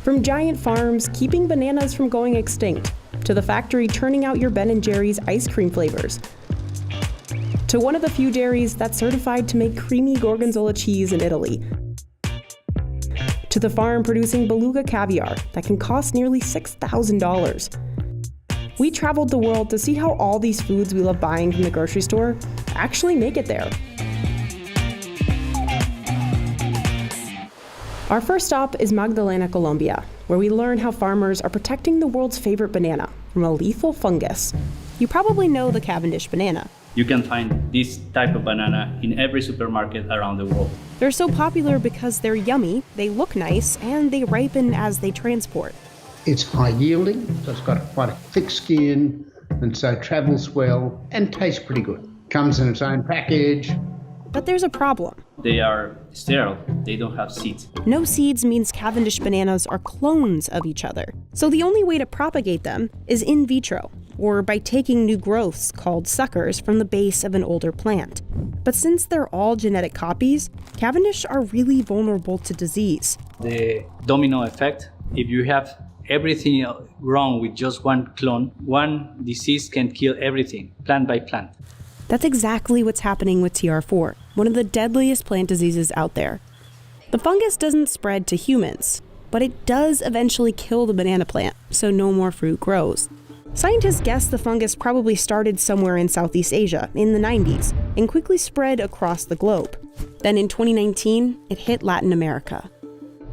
From giant farms keeping bananas from going extinct, to the factory churning out your Ben & Jerry's ice cream flavors, to one of the few dairies that's certified to make creamy gorgonzola cheese in Italy, to the farm producing beluga caviar that can cost nearly $6,000. We traveled the world to see how all these foods we love buying from the grocery store actually make it there. Our first stop is Magdalena, Colombia, where we learn how farmers are protecting the world's favorite banana from a lethal fungus. You probably know the Cavendish banana. You can find this type of banana in every supermarket around the world. They're so popular because they're yummy, they look nice, and they ripen as they transport. It's high yielding, so it's got quite a thick skin, and so travels well and tastes pretty good. Comes in its own package. But there's a problem. They are sterile. They don't have seeds. No seeds means Cavendish bananas are clones of each other. So the only way to propagate them is in vitro, or by taking new growths called suckers from the base of an older plant. But since they're all genetic copies, Cavendish are really vulnerable to disease. The domino effect, if you have everything wrong with just one clone, one disease can kill everything, plant by plant. That's exactly what's happening with TR4, one of the deadliest plant diseases out there. The fungus doesn't spread to humans, but it does eventually kill the banana plant, so no more fruit grows. Scientists guess the fungus probably started somewhere in Southeast Asia in the 90s and quickly spread across the globe. Then in 2019, it hit Latin America.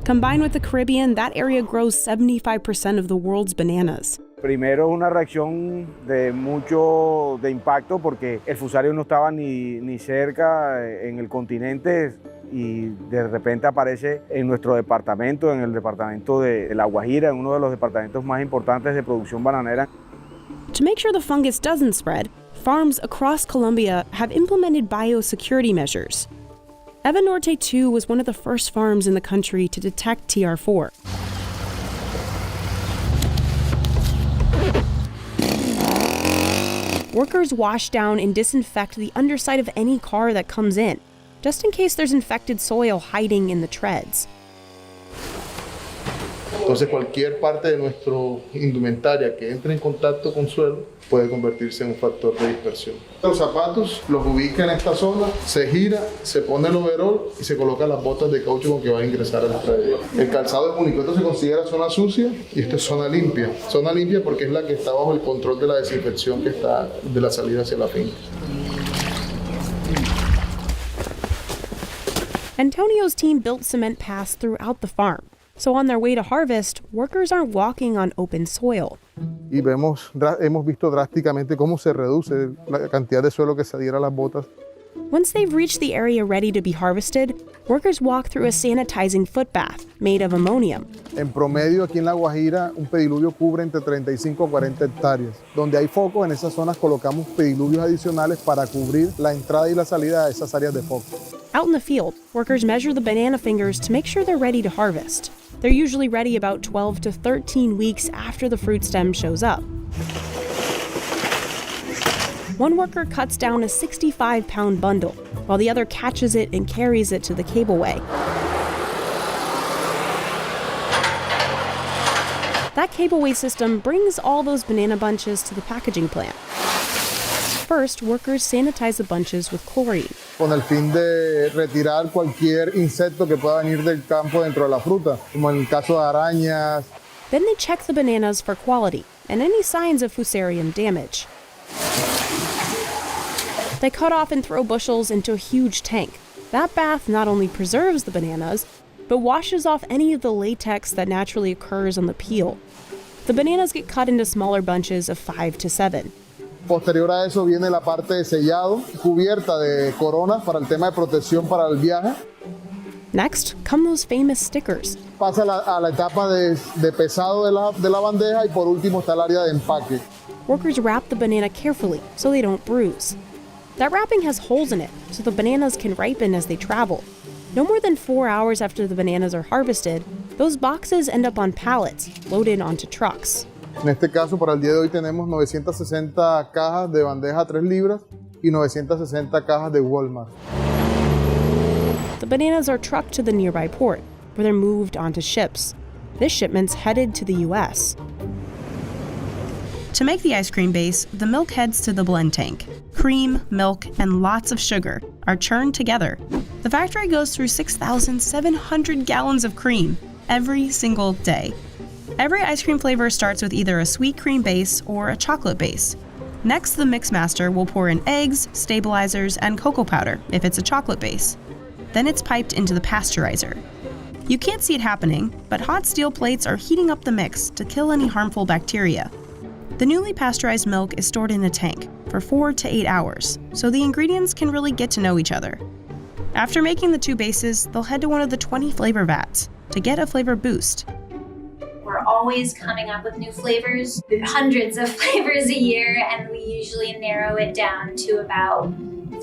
Combined with the Caribbean, that area grows 75% of the world's bananas. Primero una reacción de mucho de impacto porque el Fusarium no estaba ni cerca en el continente y de repente aparece en nuestro departamento, en el departamento de La Guajira, en uno de los departamentos más importantes de producción bananera. To make sure the fungus doesn't spread, farms across Colombia have implemented biosecurity measures. Evanorte 2 was one of the first farms in the country to detect TR4. Workers wash down and disinfect the underside of any car that comes in, just in case there's infected soil hiding in the treads. Entonces cualquier parte de nuestro indumentaria que entre en contacto con suelo puede convertirse en un factor de dispersión. Los zapatos los ubica en esta zona, se gira, se pone el overol y se colocan las botas de caucho con que va a ingresar al predio. El calzado es único, esto se considera zona sucia y esto es zona limpia. Zona limpia porque es la que está bajo el control de la desinfección que está de la salida hacia la finca. Antonio's team built cement paths throughout the farm. So on their way to harvest, workers aren't walking on open soil. Y hemos visto drásticamente cómo se reduce la cantidad de suelo que se adhiera a las botas. Once they've reached the area ready to be harvested, workers walk through a sanitizing footbath made of ammonium. En promedio aquí en La Guajira un pediluvio cubre entre 35 a 40 hectáreas. Donde hay focos, en esas zonas colocamos pediluvios adicionales para cubrir la entrada y la salida de esas áreas de foco. Out in the field, workers measure the banana fingers to make sure they're ready to harvest. They're usually ready about 12 to 13 weeks after the fruit stem shows up. One worker cuts down a 65-pound bundle, while the other catches it and carries it to the cableway. That cableway system brings all those banana bunches to the packaging plant. First, workers sanitize the bunches with chlorine. Con el fin de retirar cualquier insecto que pueda venir del campo dentro de la fruta, como en el caso de arañas. Then they check the bananas for quality and any signs of Fusarium damage. They cut off and throw bushels into a huge tank. That bath not only preserves the bananas, but washes off any of the latex that naturally occurs on the peel. The bananas get cut into smaller bunches of 5 to 7. Posterior a eso viene la parte de sellado, cubierta de coronas para el tema de protección para el viaje. Next come those famous stickers. Pasa a la etapa de pesado de la bandeja y por último está el área de empaque. Workers wrap the banana carefully so they don't bruise. That wrapping has holes in it so the bananas can ripen as they travel. No more than 4 hours after the bananas are harvested, those boxes end up on pallets, loaded onto trucks. En este caso, para el día de hoy tenemos 960 cajas de bandeja 3 libras y 960 cajas de Walmart. The bananas are trucked to the nearby port, where they're moved onto ships. This shipment's headed to the US. To make the ice cream base, the milk heads to the blend tank. Cream, milk, and lots of sugar are churned together. The factory goes through 6,700 gallons of cream every single day. Every ice cream flavor starts with either a sweet cream base or a chocolate base. Next, the mix master will pour in eggs, stabilizers, and cocoa powder if it's a chocolate base. Then it's piped into the pasteurizer. You can't see it happening, but hot steel plates are heating up the mix to kill any harmful bacteria. The newly pasteurized milk is stored in a tank for 4 to 8 hours, so the ingredients can really get to know each other. After making the two bases, they'll head to one of the 20 flavor vats to get a flavor boost. We're always coming up with new flavors, hundreds of flavors a year, and we usually narrow it down to about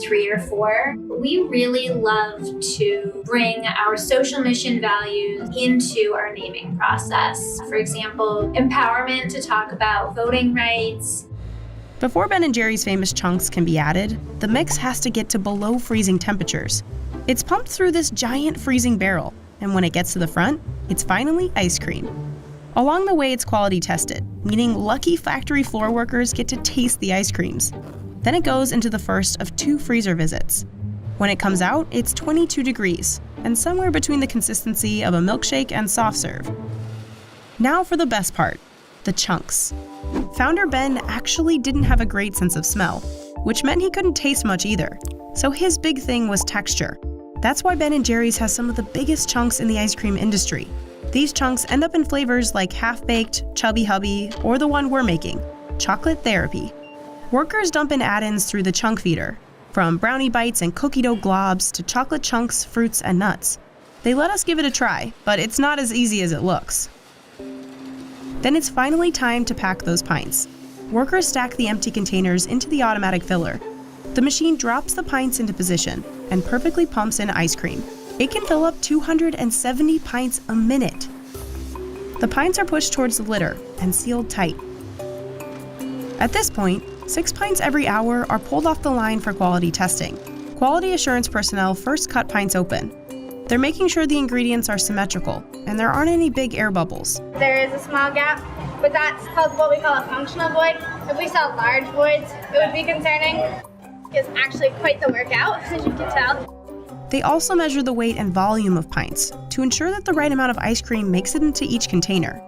3 or 4. We really love to bring our social mission values into our naming process. For example, empowerment to talk about voting rights. Before Ben & Jerry's famous chunks can be added, the mix has to get to below freezing temperatures. It's pumped through this giant freezing barrel, and when it gets to the front, it's finally ice cream. Along the way, it's quality tested, meaning lucky factory floor workers get to taste the ice creams. Then it goes into the first of 2 freezer visits. When it comes out, it's 22 degrees, and somewhere between the consistency of a milkshake and soft serve. Now for the best part, the chunks. Founder Ben actually didn't have a great sense of smell, which meant he couldn't taste much either. So his big thing was texture. That's why Ben & Jerry's has some of the biggest chunks in the ice cream industry. These chunks end up in flavors like half-baked, chubby hubby, or the one we're making, chocolate therapy. Workers dump in add-ins through the chunk feeder, from brownie bites and cookie dough globs to chocolate chunks, fruits, and nuts. They let us give it a try, but it's not as easy as it looks. Then it's finally time to pack those pints. Workers stack the empty containers into the automatic filler. The machine drops the pints into position and perfectly pumps in ice cream. It can fill up 270 pints a minute. The pints are pushed towards the litter and sealed tight. At this point, 6 pints every hour are pulled off the line for quality testing. Quality assurance personnel first cut pints open. They're making sure the ingredients are symmetrical and there aren't any big air bubbles. There is a small gap, but that's called what we call a functional void. If we saw large voids, it would be concerning. It's actually quite the workout, as you can tell. They also measure the weight and volume of pints to ensure that the right amount of ice cream makes it into each container.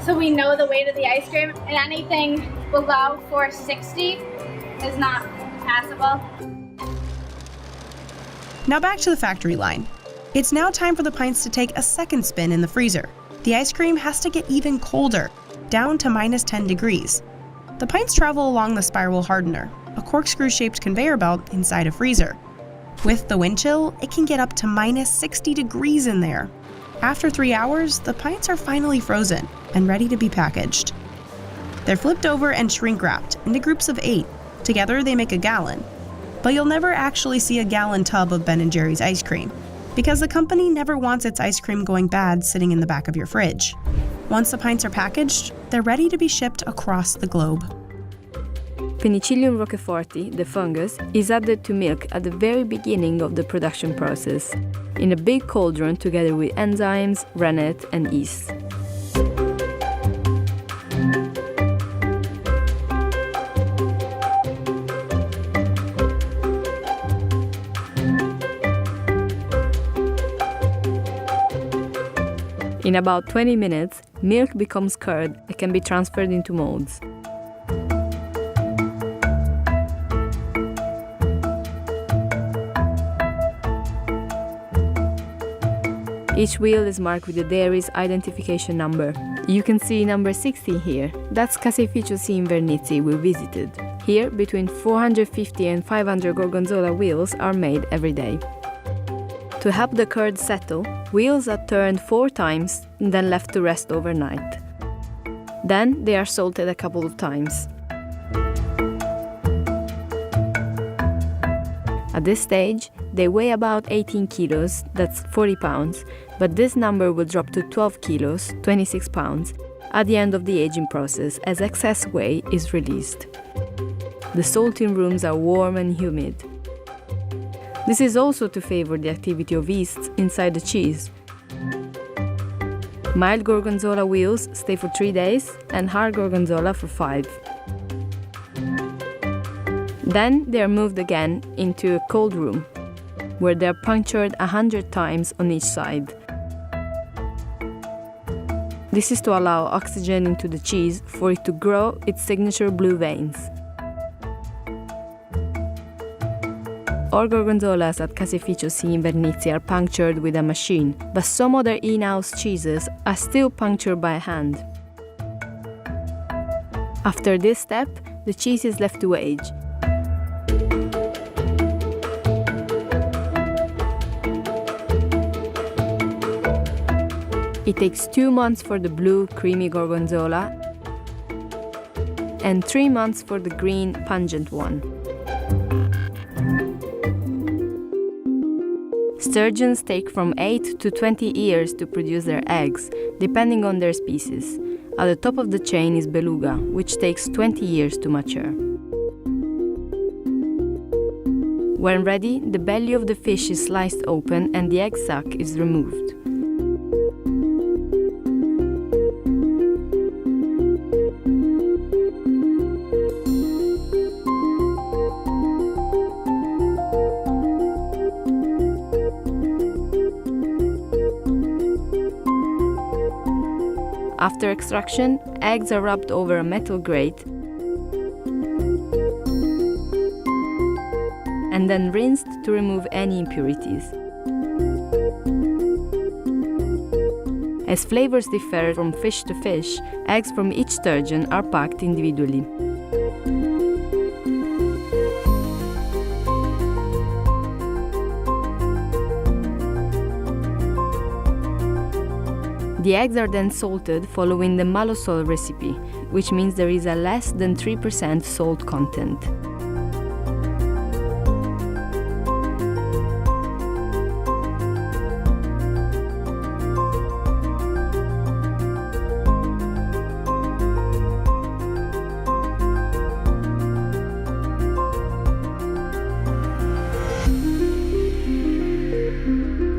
So we know the weight of the ice cream, and anything below 460 is not passable. Now back to the factory line. It's now time for the pints to take a second spin in the freezer. The ice cream has to get even colder, down to minus 10 degrees. The pints travel along the spiral hardener, a corkscrew-shaped conveyor belt inside a freezer. With the wind chill, it can get up to minus 60 degrees in there. After 3 hours, the pints are finally frozen and ready to be packaged. They're flipped over and shrink-wrapped into groups of 8. Together, they make a gallon. But you'll never actually see a gallon tub of Ben & Jerry's ice cream, because the company never wants its ice cream going bad sitting in the back of your fridge. Once the pints are packaged, they're ready to be shipped across the globe. Penicillium roqueforti, the fungus, is added to milk at the very beginning of the production process, in a big cauldron together with enzymes, rennet, and yeast. In about 20 minutes, milk becomes curd and can be transferred into molds. Each wheel is marked with the dairy's identification number. You can see number 16 here. That's Caseificio C. Invernizzi we visited. Here, between 450 and 500 gorgonzola wheels are made every day. To help the curd settle, wheels are turned 4 times and then left to rest overnight. Then they are salted a couple of times. At this stage, they weigh about 18 kilos, that's 40 pounds, but this number will drop to 12 kilos, 26 pounds, at the end of the aging process as excess weight is released. The salting rooms are warm and humid. This is also to favor the activity of yeasts inside the cheese. Mild gorgonzola wheels stay for 3 days and hard gorgonzola for 5. Then they are moved again into a cold room, where they are punctured 100 times on each side. This is to allow oxygen into the cheese for it to grow its signature blue veins. All gorgonzolas at Caseificio C in Vernizzi are punctured with a machine, but some other in-house cheeses are still punctured by hand. After this step, the cheese is left to age. It takes 2 months for the blue, creamy gorgonzola and 3 months for the green, pungent one. Sturgeons take from 8 to 20 years to produce their eggs, depending on their species. At the top of the chain is beluga, which takes 20 years to mature. When ready, the belly of the fish is sliced open and the egg sac is removed. After extraction, eggs are rubbed over a metal grate and then rinsed to remove any impurities. As flavors differ from fish to fish, eggs from each sturgeon are packed individually. The eggs are then salted following the Malosol recipe, which means there is a less than 3% salt content.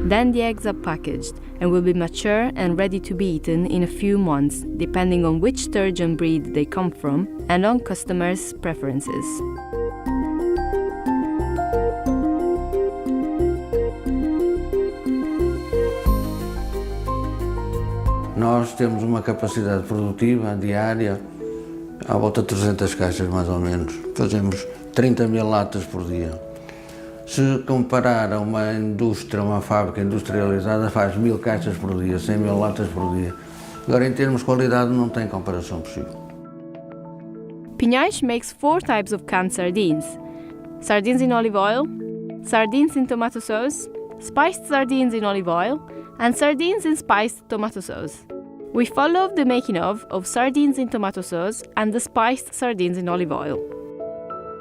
Then the eggs are packaged and will be mature and ready to be eaten in a few months, depending on which sturgeon breed they come from and on customers' preferences. Nós temos uma capacidade produtiva diária à volta de 300 caixas, mais ou menos. Fazemos 30 mil latas por dia. Se comparar a uma indústria, uma fábrica industrializada, faz 1000 caixas por dia, 100 mil latas por dia. Agora, em termos de qualidade, não tem comparação possível. Pinhais makes 4 types of canned sardines: sardines in olive oil, sardines in tomato sauce, spiced sardines in olive oil, and sardines in spiced tomato sauce. We followed the making of sardines in tomato sauce and the spiced sardines in olive oil.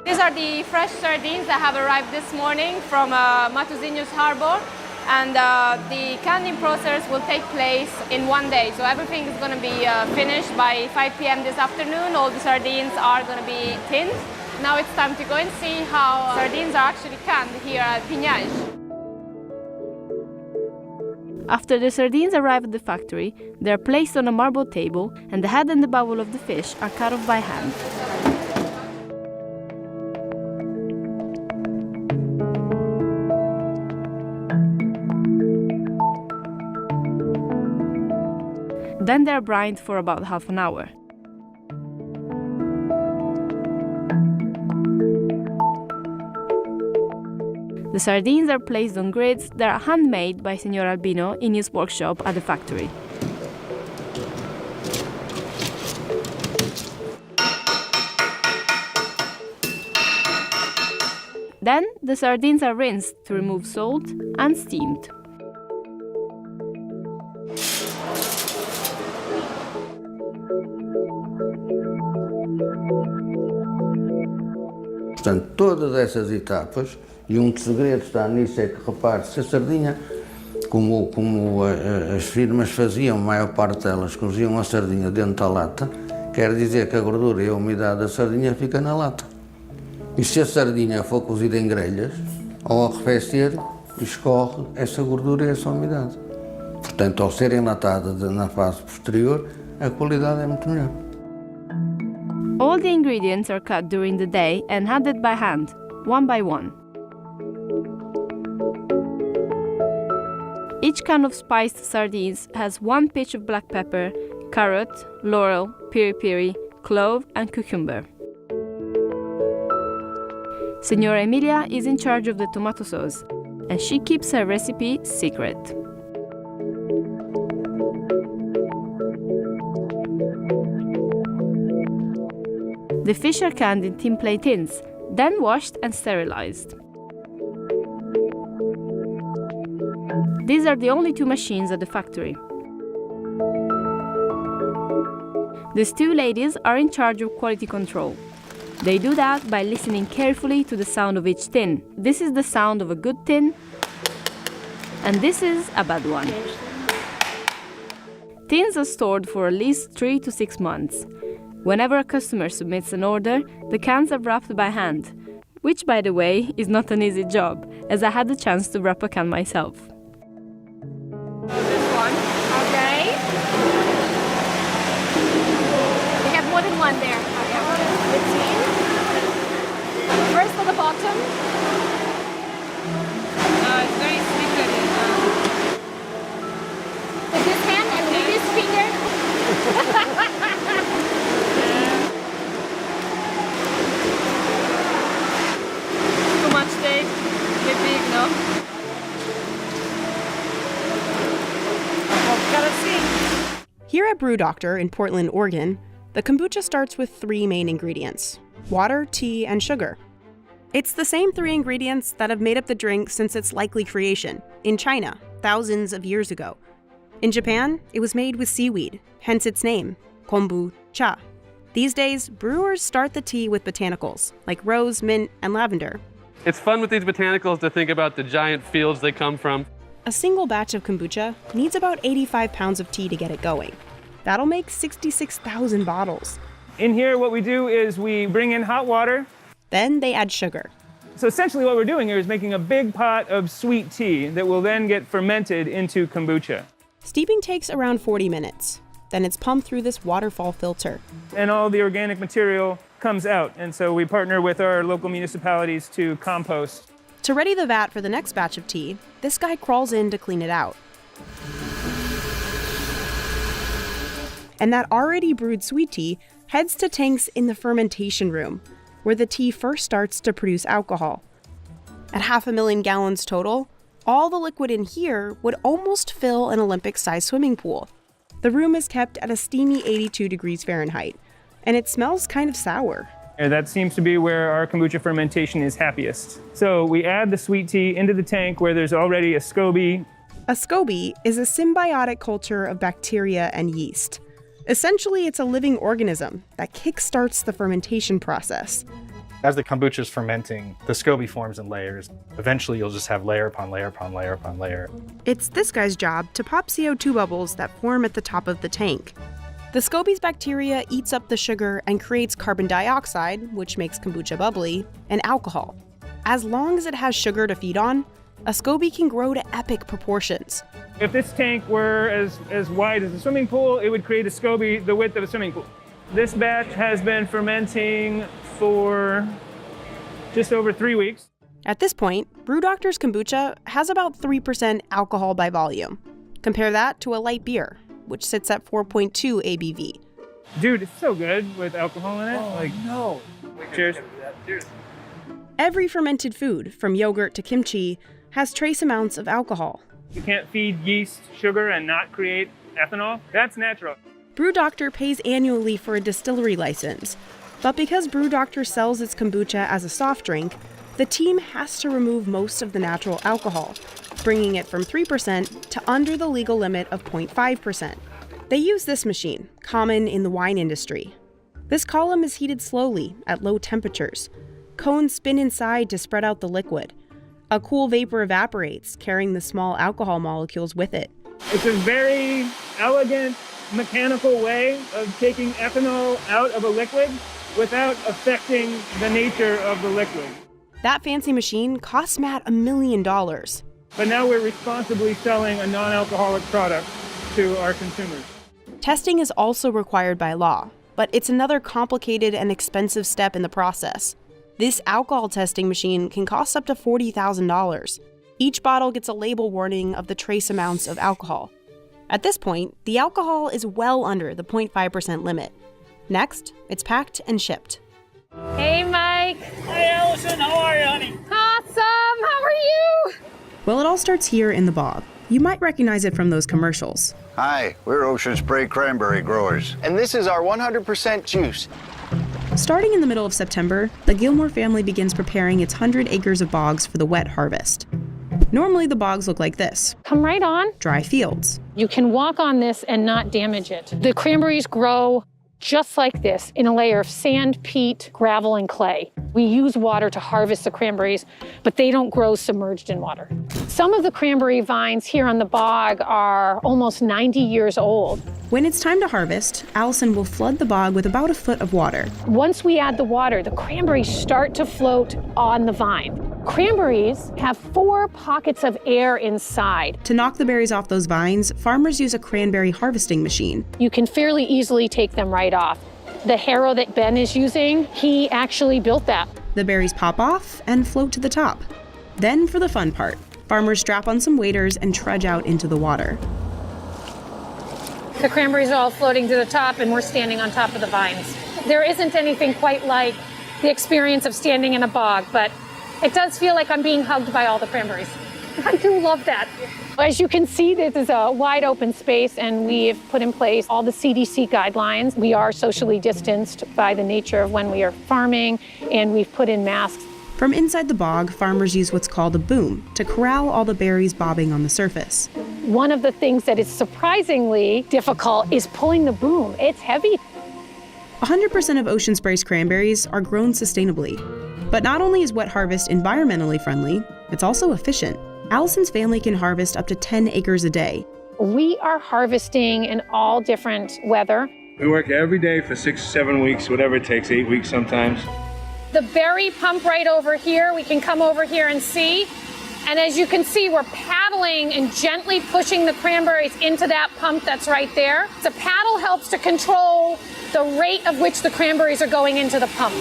These are the fresh sardines that have arrived this morning from Matosinhos Harbor, and the canning process will take place in 1 day. So everything is going to be finished by 5 p.m. this afternoon. All the sardines are going to be tinned. Now it's time to go and see how sardines are actually canned here at Pinhais. After the sardines arrive at the factory, they are placed on a marble table and the head and the bowel of the fish are cut off by hand. Then they are brined for about half an hour. The sardines are placed on grids that are handmade by Signor Albino in his workshop at the factory. Then the sardines are rinsed to remove salt and steamed. Portanto, todas essas etapas, e um dos segredos está nisso, é que, repare, se a sardinha, como as firmas faziam, a maior parte delas coziam a sardinha dentro da lata, quer dizer que a gordura e a umidade da sardinha fica na lata. E se a sardinha for cozida em grelhas, ao arrefecer, escorre essa gordura e essa umidade. Portanto, ao ser enlatada na fase posterior, a qualidade é muito melhor. All the ingredients are cut during the day and handed by hand, one by one. Each can of spiced sardines has 1 pinch of black pepper, carrot, laurel, piri-piri, clove and cucumber. Signora Emilia is in charge of the tomato sauce, and she keeps her recipe secret. The fish are canned in tin plate tins, then washed and sterilized. These are the only 2 machines at the factory. These 2 ladies are in charge of quality control. They do that by listening carefully to the sound of each tin. This is the sound of a good tin, and this is a bad one. Tins are stored for at least 3 to 6 months. Whenever a customer submits an order, the cans are wrapped by hand, which, by the way, is not an easy job, as I had the chance to wrap a can myself. This one. Okay. We have more than one there. Okay. 15. First at the bottom. It's very slippery. With this hand and with this finger. Too much tape, get big, no? Here at Brew Doctor in Portland, Oregon, the kombucha starts with 3 main ingredients: water, tea, and sugar. It's the same 3 ingredients that have made up the drink since its likely creation, in China, thousands of years ago. In Japan, it was made with seaweed, hence its name, kombucha. These days, brewers start the tea with botanicals, like rose, mint, and lavender. It's fun with these botanicals to think about the giant fields they come from. A single batch of kombucha needs about 85 pounds of tea to get it going. That'll make 66,000 bottles. In here, what we do is we bring in hot water. Then they add sugar. So essentially what we're doing here is making a big pot of sweet tea that will then get fermented into kombucha. Steeping takes around 40 minutes. Then it's pumped through this waterfall filter. And all the organic material comes out. And so we partner with our local municipalities to compost. To ready the vat for the next batch of tea, this guy crawls in to clean it out. And that already brewed sweet tea heads to tanks in the fermentation room, where the tea first starts to produce alcohol. At 500,000 gallons total, all the liquid in here would almost fill an Olympic-sized swimming pool. The room is kept at a steamy 82 degrees Fahrenheit, and it smells kind of sour. And that seems to be where our kombucha fermentation is happiest. So we add the sweet tea into the tank where there's already a SCOBY. A SCOBY is a symbiotic culture of bacteria and yeast. Essentially, it's a living organism that kickstarts the fermentation process. As the kombucha is fermenting, the SCOBY forms in layers. Eventually, you'll just have layer upon layer upon layer upon layer. It's this guy's job to pop CO2 bubbles that form at the top of the tank. The SCOBY's bacteria eats up the sugar and creates carbon dioxide, which makes kombucha bubbly, and alcohol. As long as it has sugar to feed on, a SCOBY can grow to epic proportions. If this tank were as wide as a swimming pool, it would create a SCOBY the width of a swimming pool. This batch has been fermenting for just over 3 weeks. At this point, Brew Doctor's kombucha has about 3% alcohol by volume. Compare that to a light beer, which sits at 4.2 ABV. Dude, it's so good with alcohol in it. Oh, no. Cheers. Cheers. Every fermented food, from yogurt to kimchi, has trace amounts of alcohol. You can't feed yeast sugar and not create ethanol. That's natural. Brew Doctor pays annually for a distillery license. But because Brew Doctor sells its kombucha as a soft drink, the team has to remove most of the natural alcohol, bringing it from 3% to under the legal limit of 0.5%. They use this machine, common in the wine industry. This column is heated slowly at low temperatures. Cones spin inside to spread out the liquid. A cool vapor evaporates, carrying the small alcohol molecules with it. It's a very elegant, mechanical way of taking ethanol out of a liquid without affecting the nature of the liquid. That fancy machine cost Matt $1 million. but now we're responsibly selling a non-alcoholic product to our consumers. Testing is also required by law, but it's another complicated and expensive step in the process. This alcohol testing machine can cost up to $40,000. Each bottle gets a label warning of the trace amounts of alcohol. At this point, the alcohol is well under the 0.5% limit. Next, it's packed and shipped. Hey, Mike. Hey, Allison. How are you, honey? Awesome. How are you? Well, it all starts here in the bog. You might recognize it from those commercials. Hi, we're Ocean Spray cranberry growers. And this is our 100% juice. Starting in the middle of September, the Gilmore family begins preparing its 100 acres of bogs for the wet harvest. Normally, the bogs look like this. Come right on. Dry fields. You can walk on this and not damage it. The cranberries grow just like this in a layer of sand, peat, gravel, and clay. We use water to harvest the cranberries, but they don't grow submerged in water. Some of the cranberry vines here on the bog are almost 90 years old. When it's time to harvest, Allison will flood the bog with about a foot of water. Once we add the water, the cranberries start to float on the vine. Cranberries have 4 pockets of air inside. To knock the berries off those vines, farmers use a cranberry harvesting machine. You can fairly easily take them right off. The harrow that Ben is using, he actually built that. The berries pop off and float to the top. Then for the fun part, farmers strap on some waders and trudge out into the water. The cranberries are all floating to the top and we're standing on top of the vines. There isn't anything quite like the experience of standing in a bog, but it does feel like I'm being hugged by all the cranberries. I do love that. As you can see, this is a wide open space and we've put in place all the CDC guidelines. We are socially distanced by the nature of when we are farming, and we've put in masks. From inside the bog, farmers use what's called a boom to corral all the berries bobbing on the surface. One of the things that is surprisingly difficult is pulling the boom. It's heavy. 100% of Ocean Spray's cranberries are grown sustainably. But not only is wet harvest environmentally friendly, it's also efficient. Allison's family can harvest up to 10 acres a day. We are harvesting in all different weather. We work every day for 6 or 7 weeks, whatever it takes, 8 weeks sometimes. The berry pump right over here, we can come over here and see. And as you can see, we're paddling and gently pushing the cranberries into that pump that's right there. The paddle helps to control the rate of which the cranberries are going into the pump.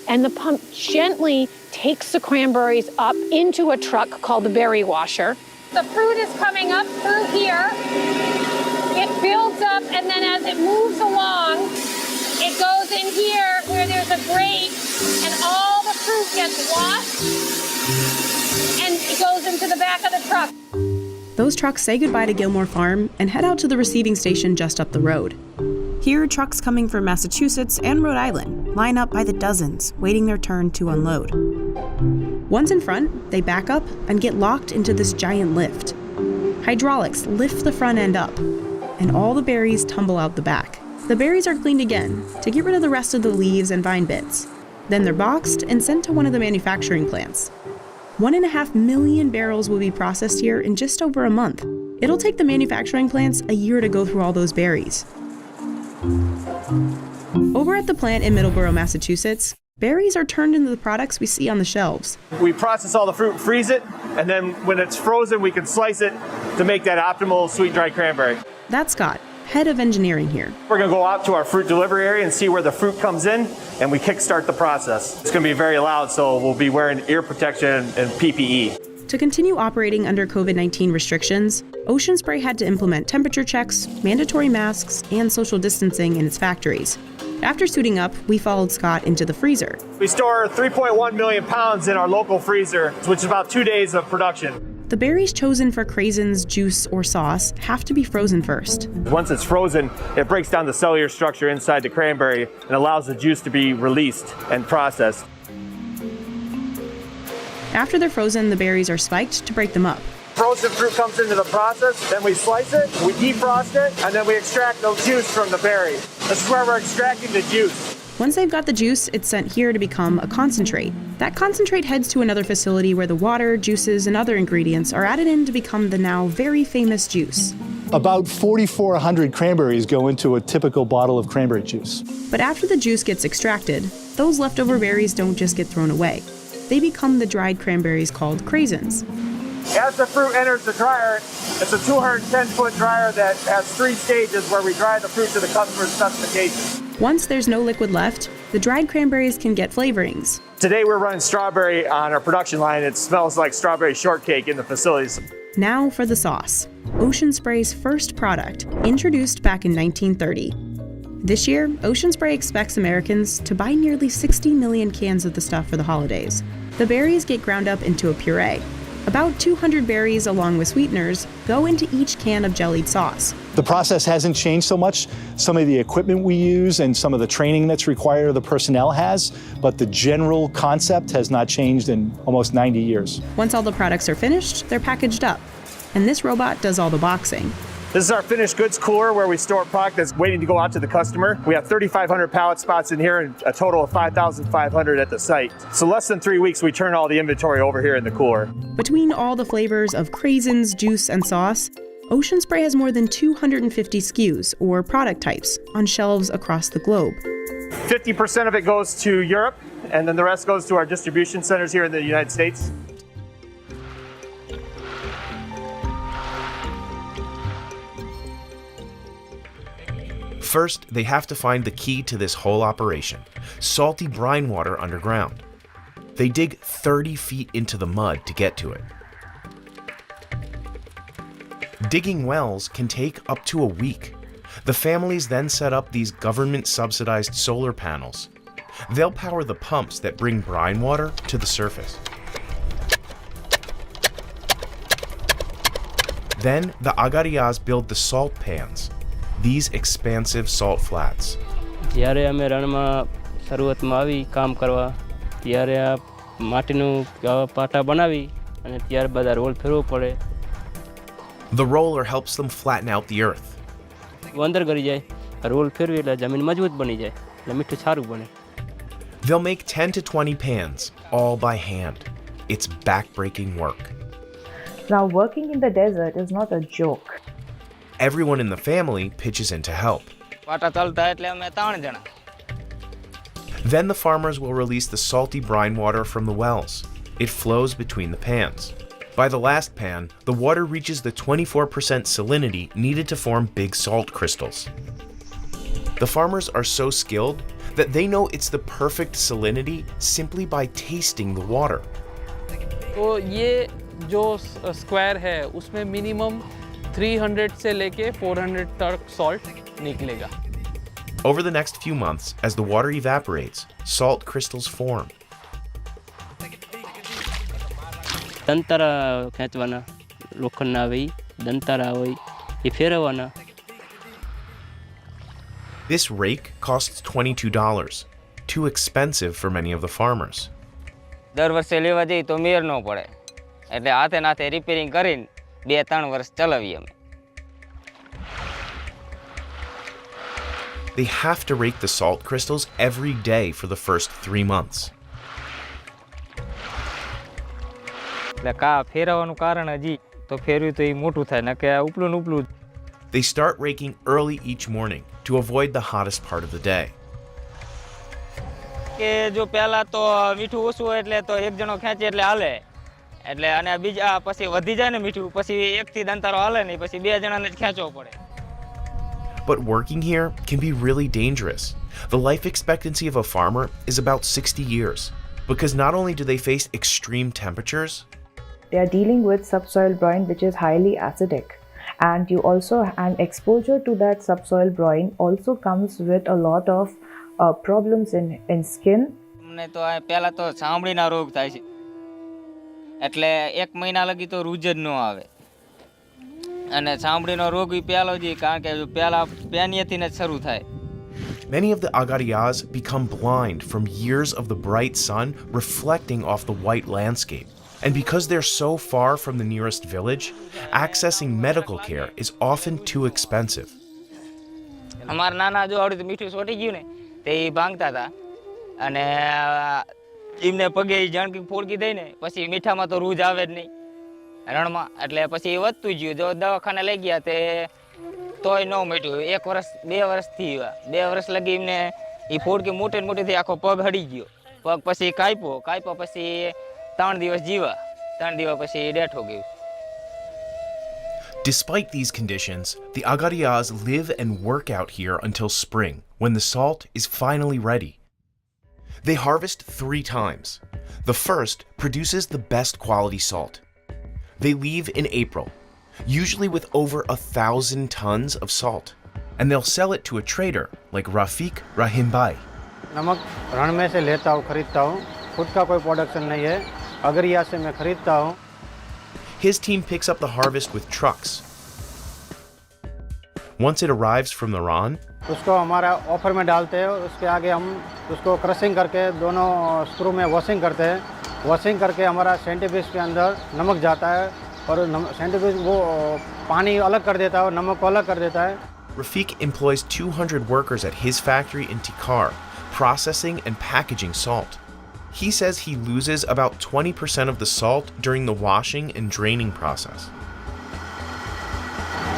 And the pump gently takes the cranberries up into a truck called the berry washer. The fruit is coming up through here. It builds up, and then as it moves along, it goes in here where there's a grate, and all the fruit gets washed, and it goes into the back of the truck. Those trucks say goodbye to Gilmore Farm and head out to the receiving station just up the road. Here, trucks coming from Massachusetts and Rhode Island line up by the dozens, waiting their turn to unload. Once in front, they back up and get locked into this giant lift. Hydraulics lift the front end up, and all the berries tumble out the back. The berries are cleaned again to get rid of the rest of the leaves and vine bits. Then they're boxed and sent to one of the manufacturing plants. 1.5 million barrels will be processed here in just over a month. It'll take the manufacturing plants a year to go through all those berries. Over at the plant in Middleborough, Massachusetts, berries are turned into the products we see on the shelves. We process all the fruit and freeze it, and then when it's frozen, we can slice it to make that optimal sweet dry cranberry. That's Scott, head of engineering here. We're going to go out to our fruit delivery area and see where the fruit comes in, and we kickstart the process. It's going to be very loud, so we'll be wearing ear protection and PPE. To continue operating under COVID-19 restrictions, Ocean Spray had to implement temperature checks, mandatory masks, and social distancing in its factories. After suiting up, we followed Scott into the freezer. We store 3.1 million pounds in our local freezer, which is about 2 days of production. The berries chosen for craisins, juice, or sauce have to be frozen first. Once it's frozen, it breaks down the cellular structure inside the cranberry and allows the juice to be released and processed. After they're frozen, the berries are spiked to break them up. Frozen fruit comes into the process, then we slice it, we defrost it, and then we extract the juice from the berry. This is where we're extracting the juice. Once they've got the juice, it's sent here to become a concentrate. That concentrate heads to another facility where the water, juices, and other ingredients are added in to become the now very famous juice. About 4,400 cranberries go into a typical bottle of cranberry juice. But after the juice gets extracted, those leftover berries don't just get thrown away. They become the dried cranberries called craisins. As the fruit enters the dryer, it's a 210-foot dryer that has 3 stages where we dry the fruit to the customer's specifications. Once there's no liquid left, the dried cranberries can get flavorings. Today we're running strawberry on our production line. It smells like strawberry shortcake in the facilities. Now for the sauce. Ocean Spray's first product, introduced back in 1930. This year, Ocean Spray expects Americans to buy nearly 60 million cans of the stuff for the holidays. The berries get ground up into a puree. About 200 berries, along with sweeteners, go into each can of jellied sauce. The process hasn't changed so much. Some of the equipment we use and some of the training that's required of the personnel has, but the general concept has not changed in almost 90 years. Once all the products are finished, they're packaged up. And this robot does all the boxing. This is our finished goods cooler where we store product that's waiting to go out to the customer. We have 3,500 pallet spots in here and a total of 5,500 at the site. So less than 3 weeks, we turn all the inventory over here in the cooler. Between all the flavors of craisins, juice, and sauce, Ocean Spray has more than 250 SKUs, or product types, on shelves across the globe. 50% of it goes to Europe, and then the rest goes to our distribution centers here in the United States. First, they have to find the key to this whole operation: salty brine water underground. They dig 30 feet into the mud to get to it. Digging wells can take up to a week. The families then set up these government-subsidized solar panels. They'll power the pumps that bring brine water to the surface. Then the Agarias build the salt pans, these expansive salt flats. જ્યારે અમે રણમાં શરૂઆતમાં આવી કામ કરવા ત્યારે આ માટીનું પાટા બનાવી અને ત્યારબાદ આ રોલ ફેરવવો પડે. The roller helps them flatten out the earth. અંદર કરી જાય રોલ ફેરવી એટલે જમીન મજબૂત બની જાય એટલે મીઠું સારું બને. They'll make 10 to 20 pans, all by hand. It's back-breaking work. Now, working in the desert is not a joke. Everyone in the family pitches in to help. પાટા ચાલતા એટલે અમે 3 જણા. Then the farmers will release the salty brine water from the wells. It flows between the pans. By the last pan, the water reaches the 24% salinity needed to form big salt crystals. The farmers are so skilled that they know it's the perfect salinity simply by tasting the water. तो ये जो square है उसमें minimum 300 से लेके 400 तक salt निकलेगा. Over the next few months, as the water evaporates, salt crystals form. દંતારા ખેંચવાના લોખંડના આવે દંતારા હોય એ ફેરવવાના. This rake costs $22, too expensive for many of the farmers. દર વર્ષે લેવા જઈએ તો મેર ન પડે એટલે હાથે નાથે રિપેરિંગ કરીને 2-3 વર્ષ ચલાવીએ અમે. They have to rake the salt crystals every day for the first 3 months. એટલે કા ફેરવવાનું કારણ હજી તો ફેરવી તો એ મોટું થાય ને કે ઉપલું ને ઉપલું. They start raking early each morning to avoid the hottest part of the day. કે જો પહેલા તો મીઠું ઓછું હોય એટલે તો એક જણો ખેંચે એટલે હાલે એટલે અને બીજા પછી વધી જાય ને મીઠું પછી એકથી દંતારો હાલે નહીં પછી 2 જણાને જ ખેંચવો પડે. But working here can be really dangerous. The life expectancy of a farmer is about 60 years because not only do they face extreme temperatures, They are dealing with subsoil brine, which is highly acidic, and and exposure to that subsoil brine also comes with a lot of problems in skin. મને તો પહેલા તો ચામડીના રોગ થાય છે એટલે 1 મહિના લગી તો રૂજ જ ન આવે અને ચામડીનો રોગ ઈ પહેલો જ કારણ કે પહેલા પેનિયાથી ને શરૂ થાય. many of the Agarias become blind from years of the bright sun reflecting off the white landscape. And because they're so far from the nearest village, accessing medical care is often too expensive. અમાર નાના જો આવડી તો મીઠું છોટી ગયું ને તે ભાંગતા હતા અને એમને પગે જાણકી ફોડકી દઈ ને પછી મીઠામાં તો રૂજ આવે જ નહીં રણમાં એટલે પછી વધતું ગયું. જો દવાખાને લઈ ગયા તે તોય ન મટ્યું. 1 વર્ષ 2 વર્ષથી 2 વર્ષ લગી એમને એ ફોડકી મોટી મોટી થઈ આખો પગ હડી ગયો. પગ પછી કાપ્યો પછી 3 દિવસ જીવા 3 દિવસ પછી ડેથ હો ગયું. Despite these conditions, the Agarias live and work out here until spring, when the salt is finally ready. They harvest 3 times. The first produces the best quality salt. They leave in April, usually with over 1,000 tons of salt, and they'll sell it to a trader like Rafiq Rahimbai. नमक रण में से लेता हूँ, खरीदता हूँ, खुद का कोई प्रोडक्शन नहीं है, अगरिया से मैं खरीदता हूँ. His team picks up the harvest with trucks. Once it arrives from the Ran, उसको हमारा ऑफर में डालते हैं, उसके आगे हम उसको क्रशिंग करके दोनों स्क्रू में वॉशिंग करते हैं. वॉशिंग करके हमारा सेंटीपीस के अंदर नमक जाता है और सेंटीपीस वो पानी अलग कर देता है और नमक को अलग कर देता है. Rafiq employs 200 workers at his factory in Tikar, processing and packaging salt. He says he loses about 20% of the salt during the washing and draining process.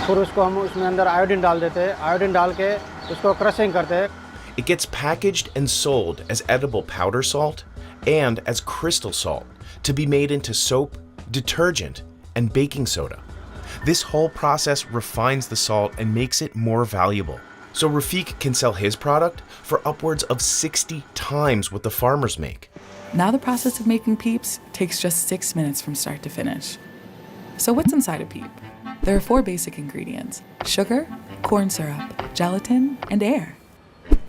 फिर उसको हम उसमें अंदर आयोडीन डाल देते हैं. आयोडीन डाल के उसको क्रशिंग करते हैं. It gets packaged and sold as edible powder salt and as crystal salt to be made into soap, detergent, and baking soda. This whole process refines the salt and makes it more valuable. So Rafiq can sell his product for upwards of 60 times what the farmers make. Now the process of making Peeps takes just 6 minutes from start to finish. So what's inside a Peep? There are 4 basic ingredients: sugar, corn syrup, gelatin, and air.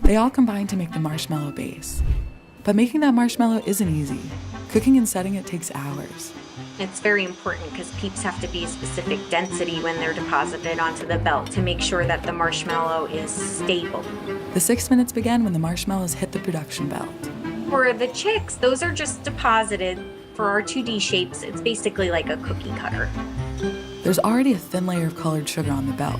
They all combine to make the marshmallow base. But making that marshmallow isn't easy. Cooking and setting it takes hours. It's very important because Peeps have to be a specific density when they're deposited onto the belt to make sure that the marshmallow is stable. The 6 minutes begin when the marshmallows hit the production belt. For the chicks, those are just deposited. For our 2D shapes, it's basically like a cookie cutter. There's already a thin layer of colored sugar on the belt.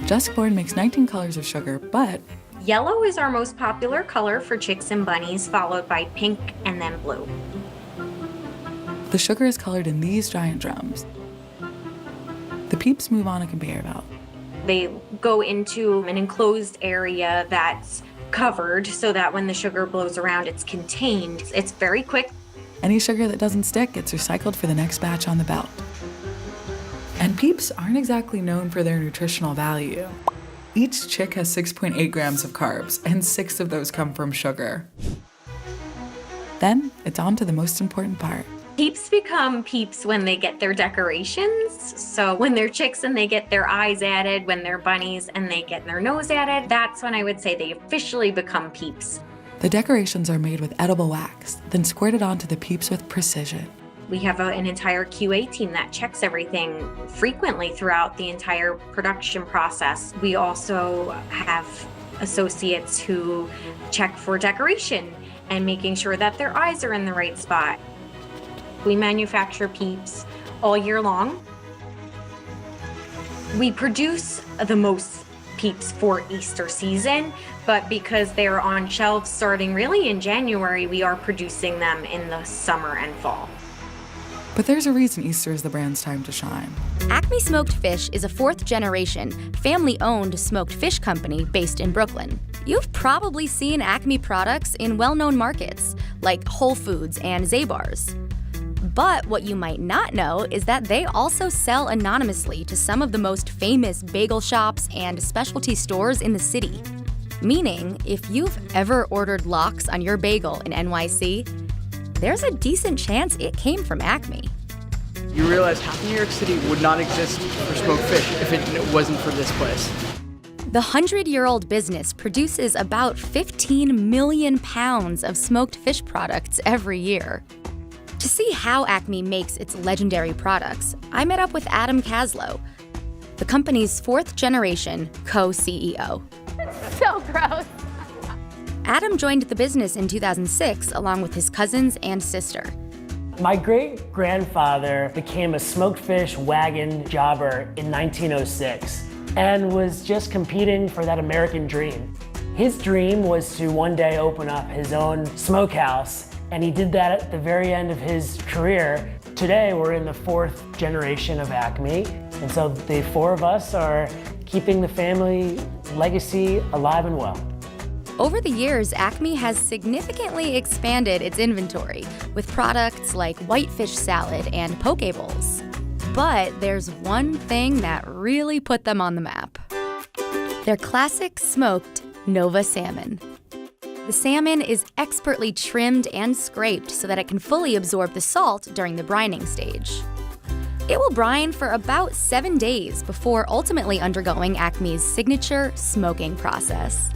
Just Corn makes 19 colors of sugar, but yellow is our most popular color for chicks and bunnies, followed by pink and then blue. The sugar is colored in these giant drums. The Peeps move on a conveyor belt. They go into an enclosed area that's covered so that when the sugar blows around, it's contained. It's very quick. Any sugar that doesn't stick gets recycled for the next batch on the belt. And Peeps aren't exactly known for their nutritional value. Each chick has 6.8 grams of carbs, and 6 of those come from sugar. Then it's on to the most important part. Peeps become Peeps when they get their decorations. So when they're chicks and they get their eyes added, when they're bunnies and they get their nose added, that's when I would say they officially become Peeps. The decorations are made with edible wax, then squirted onto the Peeps with precision. We have an entire QA team that checks everything frequently throughout the entire production process. We also have associates who check for decoration and making sure that their eyes are in the right spot. We manufacture Peeps all year long. We produce the most Peeps for Easter season, but because they're on shelves starting really in January, we are producing them in the summer and fall. But there's a reason Easter is the brand's time to shine. Acme Smoked Fish is a 4th-generation, family-owned smoked fish company based in Brooklyn. You've probably seen Acme products in well-known markets, like Whole Foods and Zabar's. But what you might not know is that they also sell anonymously to some of the most famous bagel shops and specialty stores in the city. Meaning, if you've ever ordered lox on your bagel in NYC, there's a decent chance it came from Acme. You realize half New York City would not exist for smoked fish if it wasn't for this place. The 100-year-old business produces about 15 million pounds of smoked fish products every year. To see how Acme makes its legendary products, I met up with Adam Kaslow, the company's 4th-generation co-CEO. So gross. Adam joined the business in 2006 along with his cousins and sister. My great-grandfather became a smoked fish wagon jobber in 1906 and was just competing for that American dream. His dream was to one day open up his own smokehouse, and he did that at the very end of his career. Today, we're in the 4th generation of Acme, and so the 4 of us are keeping the family legacy alive and well. Over the years, Acme has significantly expanded its inventory with products like whitefish salad and poke bowls. But there's one thing that really put them on the map. Their classic smoked Nova salmon. The salmon is expertly trimmed and scraped so that it can fully absorb the salt during the brining stage. It will brine for about 7 days before ultimately undergoing Acme's signature smoking process.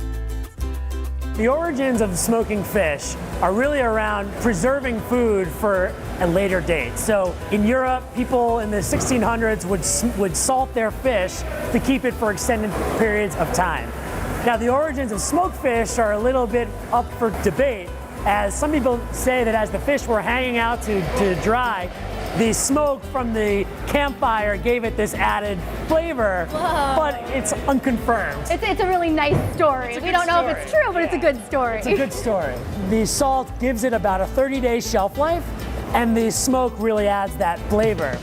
The origins of smoking fish are really around preserving food for a later date. So in Europe, people in the 1600s would salt their fish to keep it for extended periods of time. Now, the origins of smoked fish are a little bit up for debate, as some people say that as the fish were hanging out to dry, the smoke from the campfire gave it this added flavor, but it's unconfirmed. It's a really nice story. We don't know if it's true, but it's a good story. It's a good story. The salt gives it about a 30-day shelf life, and the smoke really adds that flavor.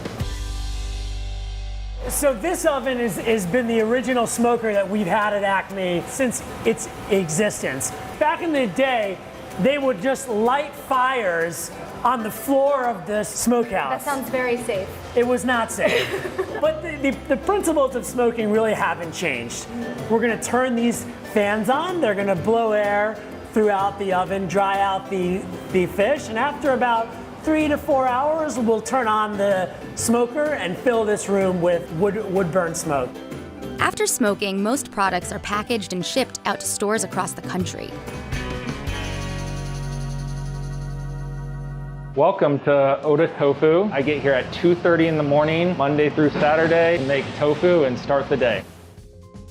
So this oven has been the original smoker that we've had at Acme since its existence. Back in the day, they would just light fires on the floor of the smokehouse. That sounds very safe. It was not safe. But the principles of smoking really haven't changed. We're gonna turn these fans on, they're gonna blow air throughout the oven, dry out the fish, and after about 3 to 4 hours, we'll turn on the smoker and fill this room with wood burn smoke. After smoking, most products are packaged and shipped out to stores across the country. Welcome to Oda Tofu. I get here at 2:30 in the morning, Monday through Saturday, make tofu and start the day.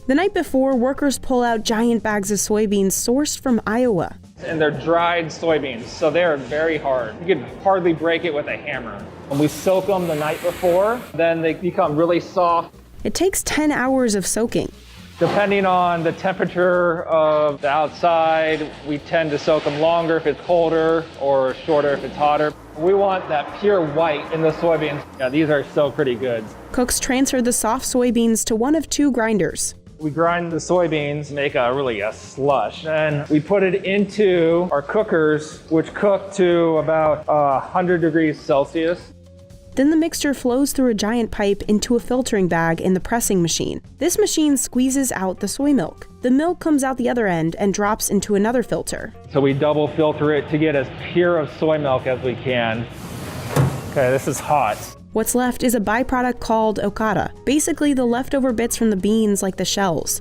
The night before, workers pull out giant bags of soybeans sourced from Iowa. And they're dried soybeans, so they're very hard. You could hardly break it with a hammer. When we soak them the night before, then they become really soft. It takes 10 hours of soaking. Depending on the temperature of the outside, we tend to soak them longer if it's colder or shorter if it's hotter. We want that pure white in the soybeans. Yeah, these are still pretty good. Cooks transfer the soft soybeans to one of 2 grinders. We grind the soybeans, make a slush. Then we put it into our cookers, which cook to about 100 degrees Celsius. Then the mixture flows through a giant pipe into a filtering bag in the pressing machine. This machine squeezes out the soy milk. The milk comes out the other end and drops into another filter. So we double filter it to get as pure of soy milk as we can. Okay, this is hot. What's left is a byproduct called okara, basically the leftover bits from the beans like the shells.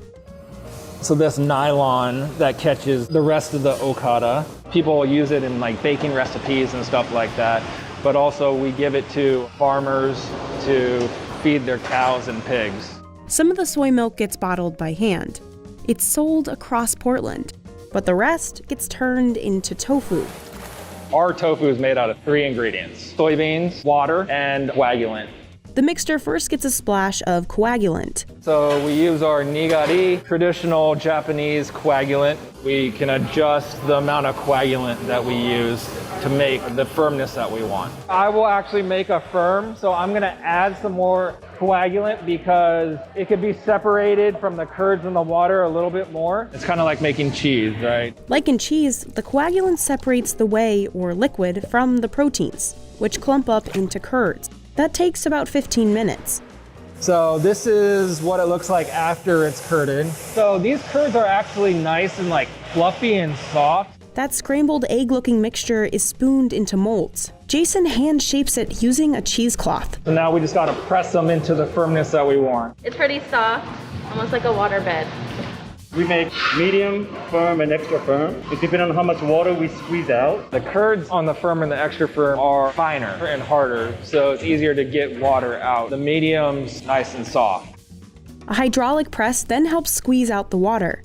So this nylon that catches the rest of the okara. People use it in like baking recipes and stuff like that. But also we give it to farmers to feed their cows and pigs. Some of the soy milk gets bottled by hand. It's sold across Portland, but the rest gets turned into tofu. Our tofu is made out of 3 ingredients: soybeans, water, and coagulant. The mixture first gets a splash of coagulant. So we use our nigari, traditional Japanese coagulant. We can adjust the amount of coagulant that we use to make the firmness that we want. I will actually make a firm, so I'm gonna add some more coagulant because it could be separated from the curds in the water a little bit more. It's kind of like making cheese, right? Like in cheese, the coagulant separates the whey or liquid from the proteins, which clump up into curds. That takes about 15 minutes. So this is what it looks like after it's curded. So these curds are actually nice and like fluffy and soft. That scrambled egg-looking mixture is spooned into molds. Jason hand shapes it using a cheesecloth. So now we just gotta press them into the firmness that we want. It's pretty soft, almost like a waterbed. We make medium, firm, and extra firm. It depends on how much water we squeeze out. The curds on the firm and the extra firm are finer and harder, so it's easier to get water out. The medium's nice and soft. A hydraulic press then helps squeeze out the water.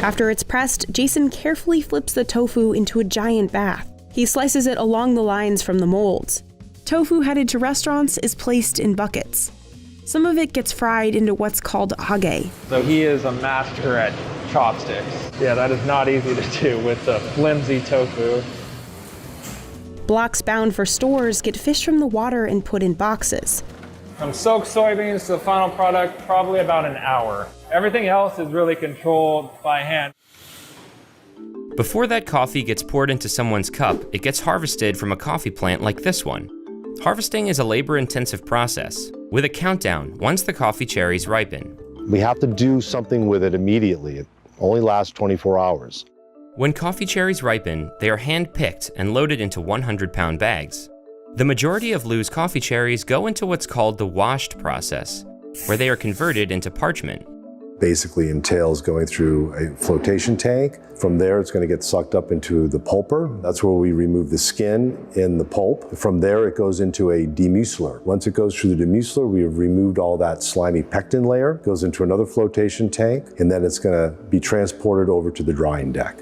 After it's pressed, Jason carefully flips the tofu into a giant bath. He slices it along the lines from the molds. Tofu headed to restaurants is placed in buckets. Some of it gets fried into what's called age. So he is a master at chopsticks. Yeah, that is not easy to do with the flimsy tofu. Blocks bound for stores get fished from the water and put in boxes. From soaked soybeans to the final product, probably about an hour. Everything else is really controlled by hand. Before that coffee gets poured into someone's cup, it gets harvested from a coffee plant like this one. Harvesting is a labor-intensive process, with a countdown once the coffee cherries ripen. We have to do something with it immediately. It only lasts 24 hours. When coffee cherries ripen, they are hand-picked and loaded into 100-pound bags. The majority of Lou's coffee cherries go into what's called the washed process, where they are converted into parchment. Basically entails going through a flotation tank. From there, it's going to get sucked up into the pulper. That's where we remove the skin in the pulp. From there, it goes into a demuseler. Once it goes through the demuseler, we have removed all that slimy pectin layer. It goes into another flotation tank, and then it's going to be transported over to the drying deck.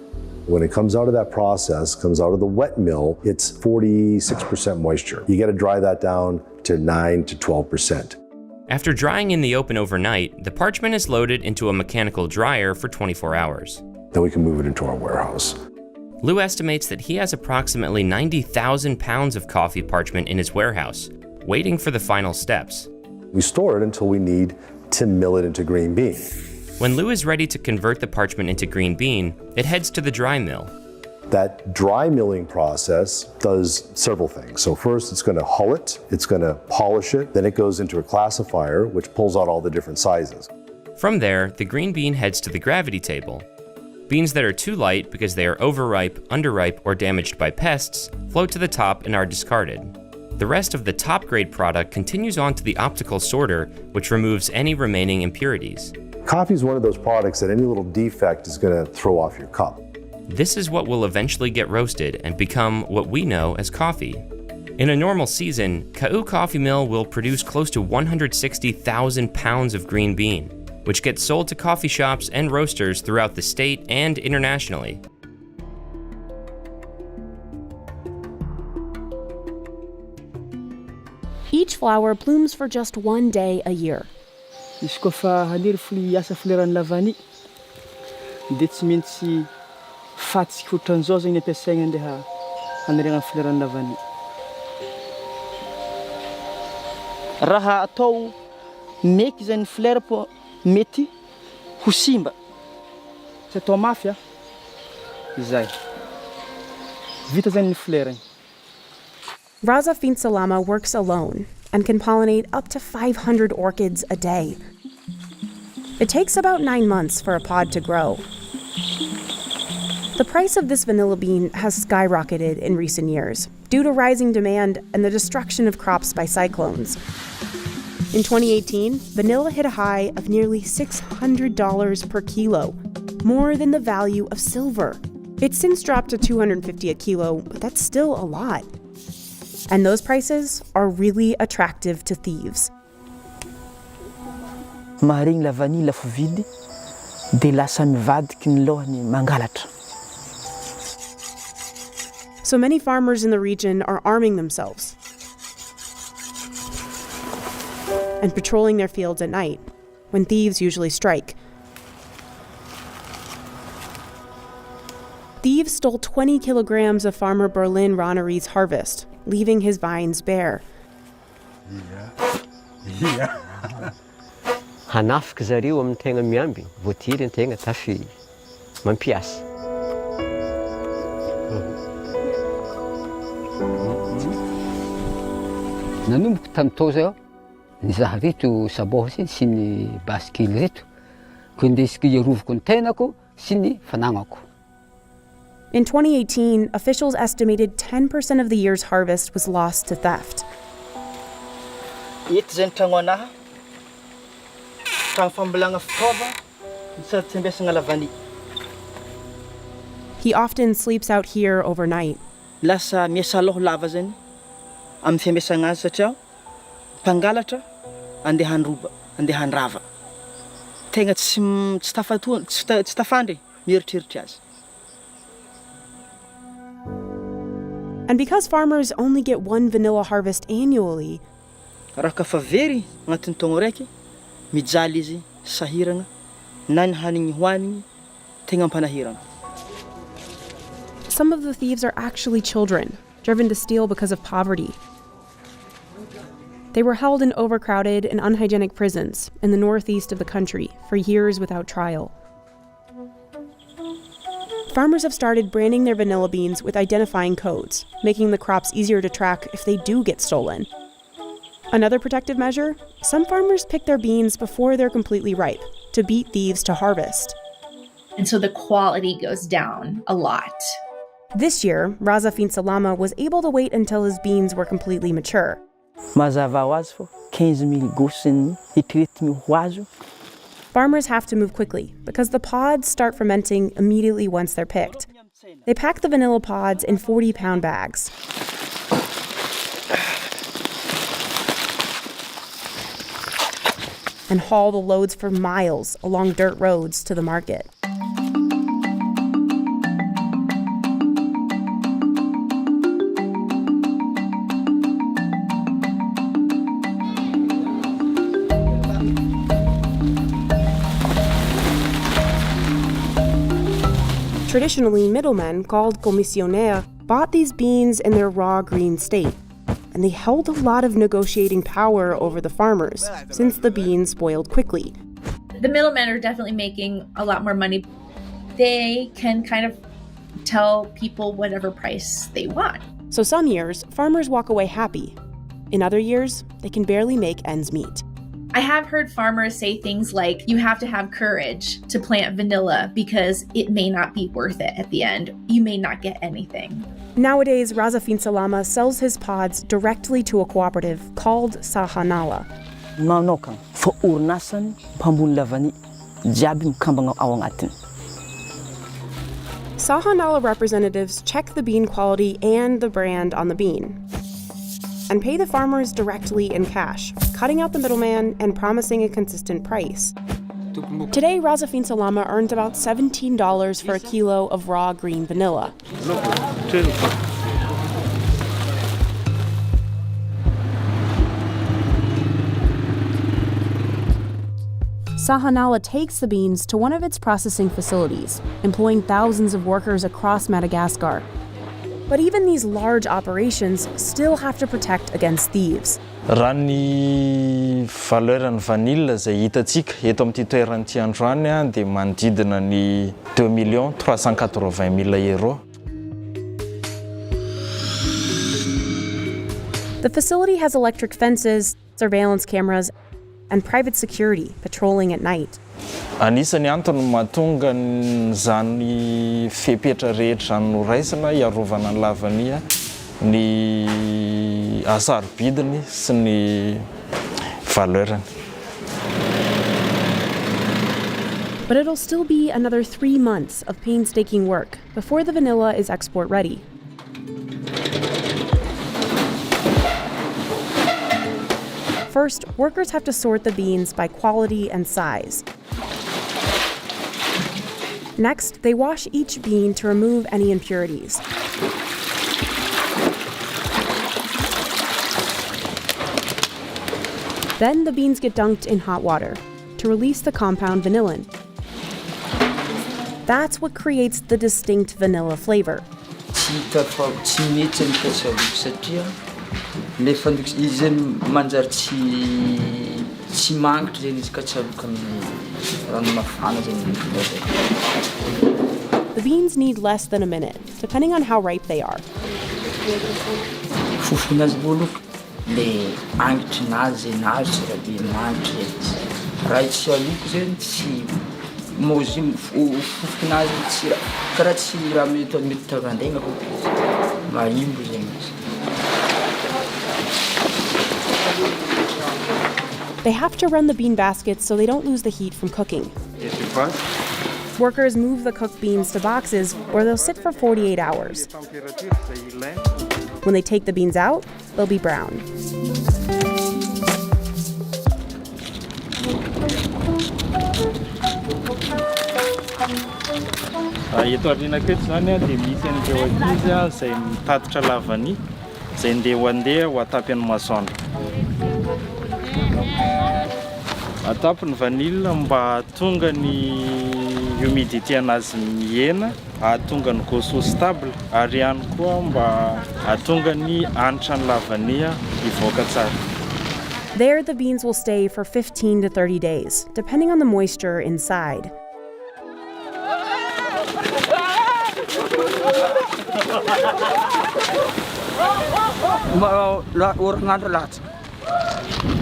When it comes out of that process, comes out of the wet mill, it's 46% moisture. You got to dry that down to 9 to 12%. After drying in the open overnight, the parchment is loaded into a mechanical dryer for 24 hours. Then we can move it into our warehouse. Lou estimates that he has approximately 90,000 pounds of coffee parchment in his warehouse, waiting for the final steps. We store it until we need to mill it into green bean. When Lou is ready to convert the parchment into green bean, it heads to the dry mill. That dry milling process does several things. So first, it's going to hull it, it's going to polish it, then it goes into a classifier, which pulls out all the different sizes. From there, the green bean heads to the gravity table. Beans that are too light because they are overripe, underripe, or damaged by pests float to the top and are discarded. The rest of the top-grade product continues on to the optical sorter, which removes any remaining impurities. Coffee is one of those products that any little defect is going to throw off your cup. This is what will eventually get roasted and become what we know as coffee. In a normal season, Ka'u Coffee Mill will produce close to 160,000 pounds of green bean, which gets sold to coffee shops and roasters throughout the state and internationally. Each flower blooms for just one day a year. Izy koa fa haniry asa fleran'ny lavany dia tsy maintsy fatsika ohatran'izao zany ampiasaigna andeha haniriagna fleran'ny lavany. Raha atao meky zany fleur po mety ho simba. Tsy atao mafy a. Izay. Vita zany ny fleur. Raza Finsalama works alone and can pollinate up to 500 orchids a day. It takes about 9 months for a pod to grow. The price of this vanilla bean has skyrocketed in recent years due to rising demand and the destruction of crops by cyclones. In 2018, vanilla hit a high of nearly $600 per kilo, more than the value of silver. It's since dropped to $250 a kilo, but that's still a lot. And those prices are really attractive to thieves. Maharegny lavany lafo vidy dia lasa mivadiky ny lohany mangalatra. So many farmers in the region are arming themselves and patrolling their fields at night, when thieves usually strike. Thieves stole 20 kilograms of farmer Berlin Ronnery's harvest, leaving his vines bare. Hanafika zareo amin'ny tegna miamby, voatiry an-tegna tafy mampiasa. Nanomboka tamin'tao zao, nizaha rito sabotsy sy ny basikily rito, ko indesiko iarovako ny tenako sy ny fanagnako. In 2018, officials estimated 10% of the year's harvest was lost to theft. Eto zany tragno anaha, tragno fambolagna fitaova, sady tsy ampiasagna lavany. He often sleeps out here overnight. Lasa miasa loha lava zany amin'ny fiambiasagna azy satria mpangalatra andeha handroba, andeha handrava. Tegna tsy tafandry mieritreritra azy. And because farmers only get one vanilla harvest annually, raha ka fa very agnatin'ny taogno raiky, mijaly izy sahiragna, na ny hanigny hoanigny tegna ampanahiragna. Some of the thieves are actually children, driven to steal because of poverty. They were held in overcrowded and unhygienic prisons in the northeast of the country for years without trial. farmers have started branding their vanilla beans with identifying codes, making the crops easier to track if they do get stolen. Another protective measure, some farmers pick their beans before they're completely ripe to beat thieves to harvest. And so the quality goes down a lot. This year, Raza Finsalama was able to wait until his beans were completely mature. Farmers have to move quickly because the pods start fermenting immediately once they're picked. They pack the vanilla pods in 40-pound bags. And haul the loads for miles along dirt roads to the market. Traditionally, middlemen, called comisioner, bought these beans in their raw green state, and they held a lot of negotiating power over the farmers, since the beans spoiled quickly. The middlemen are definitely making a lot more money. They can kind of tell people whatever price they want. So some years, farmers walk away happy. In other years, they can barely make ends meet. I have heard farmers say things like, you have to have courage to plant vanilla because it may not be worth it at the end. You may not get anything. Nowadays, Raza Finsalama sells his pods directly to a cooperative called Sahanala. Sahanala representatives check the bean quality and the brand on the bean and pay the farmers directly in cash, cutting out the middleman and promising a consistent price. Today, Raza Finsalama earns about $17 for a kilo of raw green vanilla. Sahanala takes the beans to one of its processing facilities, employing thousands of workers across Madagascar. But even these large operations still have to protect against thieves. Raha ny valeuran'ny vanille izay hitantsika eto amin'ity toeran'ity androany dia manodidina ny 2 380 000 euro. The facility has electric fences, surveillance cameras, and private security patrolling at night. Anisany antony mahatonga zany fepetra rehetra noraisina iarovana ny lavania ny hasarobidiny sy ny valeurany. But it'll still be another 3 months of painstaking work before the vanilla is export ready. First, workers have to sort the beans by quality and size. Next, they wash each bean to remove any impurities. Then the beans get dunked in hot water to release the compound vanillin. That's what creates the distinct vanilla flavor. The beans need less than a minute, depending on how ripe they are. They have to run the bean baskets so they don't lose the heat from cooking. Workers move the cooked beans to boxes where they'll sit for 48 hours. When they take the beans out, they'll be brown. Eto aoriana aketo zany dia misy an'ireo ankizy izay mitatotra lavany izay andeha ho atapy amin'ny masoandro. Atapy ny vanille mba hahatonga ny humidité anazy mihena, hahatonga ny goût stable, ary ihany koa mba hahatonga ny hanitra ny lavania hivoaka tsara. There, the beans will stay for 15 to 30 days, depending on the moisture inside.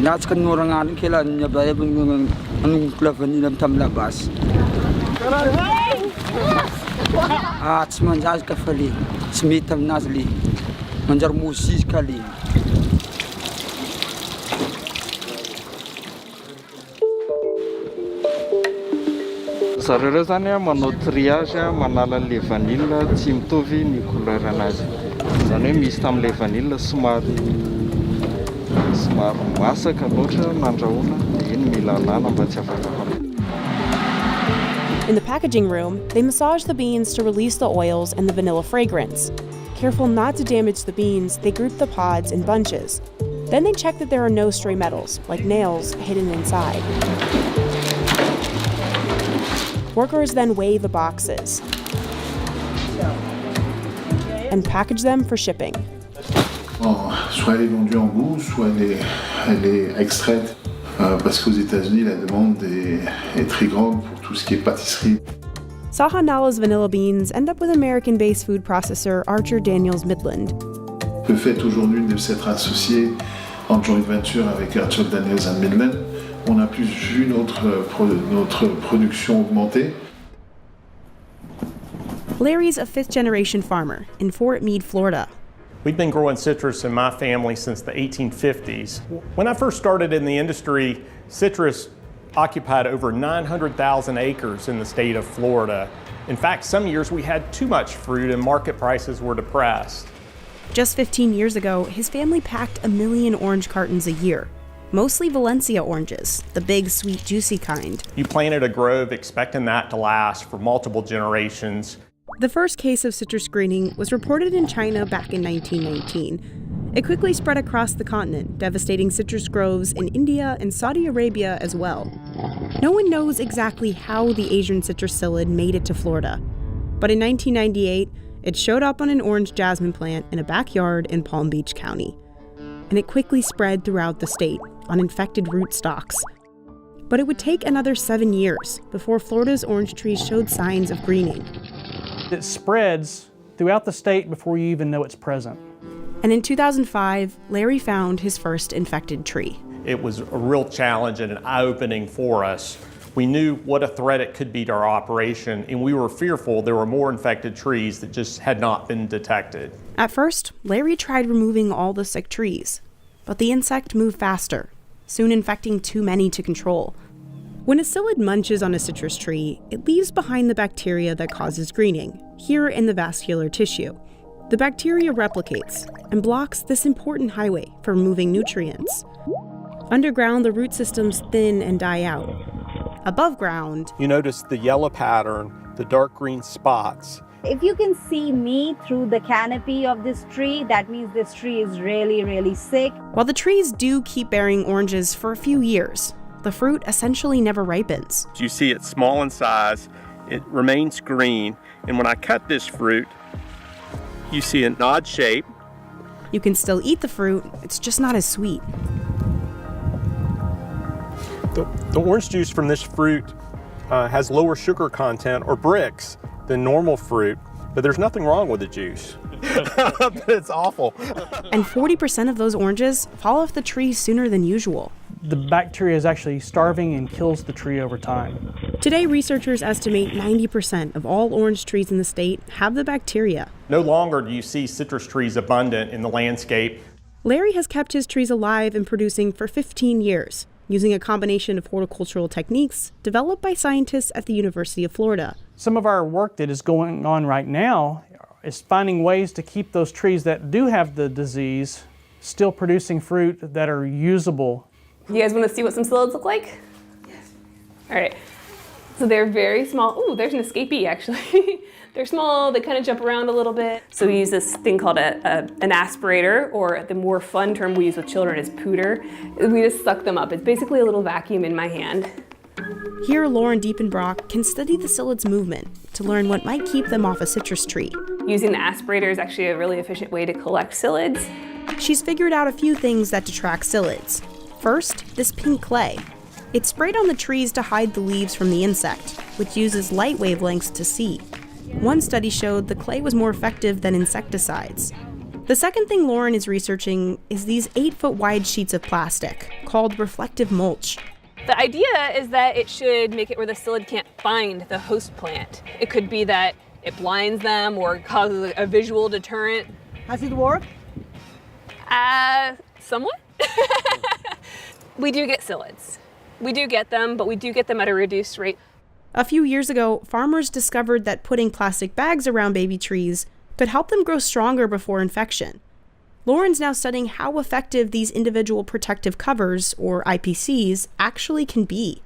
Nats kan ngorangan kila nya bae bung anung klavan ilam tam labas. Manjas ka fali. Smitam nazli. Manjar musis kali. Zareo zany manao triage manala le vanille tsy mitovy ny couleur anazy. Zany hoe misy tam'le vanille somary masaka loatra nandrahoana dia iny mila alana mba tsy afaka hohanina. In the packaging room, they massage the beans to release the oils and the vanilla fragrance. Careful not to damage the beans, they group the pods in bunches. Then they check that there are no stray metals, like nails, hidden inside. Workers then weigh the boxes and package them for shipping. Soit elle est vendue en bout, soit elle est extraite parce qu'aux États-Unis la demande est très grande pour tout ce qui est pâtisserie. Sahanala's vanilla beans end up with American-based food processor Archer Daniels Midland. Le fait aujourd'hui de s'être associé en joint venture avec Archer Daniels Midland, on a plus vu notre production augmenter. Larry's a fifth-generation farmer in Fort Meade, Florida. We've been growing citrus in my family since the 1850s. When I first started in the industry, citrus occupied over 900,000 acres in the state of Florida. In fact, some years we had too much fruit and market prices were depressed. Just 15 years ago, his family packed 1 million orange cartons a year. Mostly Valencia oranges, the big, sweet, juicy kind. You planted a grove expecting that to last for multiple generations. The first case of citrus greening was reported in China back in 1919. It quickly spread across the continent, devastating citrus groves in India and Saudi Arabia as well. No one knows exactly how the Asian citrus psyllid made it to Florida. But in 1998, it showed up on an orange jasmine plant in a backyard in Palm Beach County. And it quickly spread throughout the state on infected rootstocks. But it would take another 7 years before Florida's orange trees showed signs of greening. It spreads throughout the state before you even know it's present. And in 2005, Larry found his first infected tree. It was a real challenge and an eye-opening for us. We knew what a threat it could be to our operation, and we were fearful there were more infected trees that just had not been detected. At first, Larry tried removing all the sick trees, but the insect moved faster, soon infecting too many to control. When a psyllid munches on a citrus tree, it leaves behind the bacteria that causes greening, here in the vascular tissue. The bacteria replicates and blocks this important highway for removing nutrients. Underground, the root systems thin and die out. Above ground, you notice the yellow pattern, the dark green spots. If you can see me through the canopy of this tree, that means this tree is really, really sick. While the trees do keep bearing oranges for a few years, the fruit essentially never ripens. You see it's small in size, it remains green, and when I cut this fruit, you see an odd shape. You can still eat the fruit, it's just not as sweet. The orange juice from this fruit has lower sugar content or bricks than normal fruit, but there's nothing wrong with the juice. But it's awful. And 40% of those oranges fall off the tree sooner than usual. The bacteria is actually starving and kills the tree over time. Today, researchers estimate 90% of all orange trees in the state have the bacteria. No longer do you see citrus trees abundant in the landscape. Larry has kept his trees alive and producing for 15 years, using a combination of horticultural techniques developed by scientists at the University of Florida. Some of our work that is going on right now is finding ways to keep those trees that do have the disease still producing fruit that are usable. You guys want to see what some psyllids look like? Yes. All right. So they're very small. Ooh, there's an escapee actually. They're small, they kind of jump around a little bit. So we use this thing called an aspirator, or the more fun term we use with children is pooter. We just suck them up. It's basically a little vacuum in my hand. Here, Lauren Diepenbrock can study the psyllid's movement to learn what might keep them off a citrus tree. Using the aspirator is actually a really efficient way to collect psyllids. She's figured out a few things that detract psyllids. First, this pink clay. It's sprayed on the trees to hide the leaves from the insect, which uses light wavelengths to see. One study showed the clay was more effective than insecticides. The second thing Lauren is researching is these 8-foot wide sheets of plastic called reflective mulch. The idea is that it should make it where the psyllid can't find the host plant. It could be that it blinds them or causes a visual deterrent. Has it worked? Somewhat. We do get psyllids. We do get them, but we do get them at a reduced rate. A few years ago, farmers discovered that putting plastic bags around baby trees could help them grow stronger before infection. Lauren's now studying how effective these individual protective covers, or IPCs, actually can be.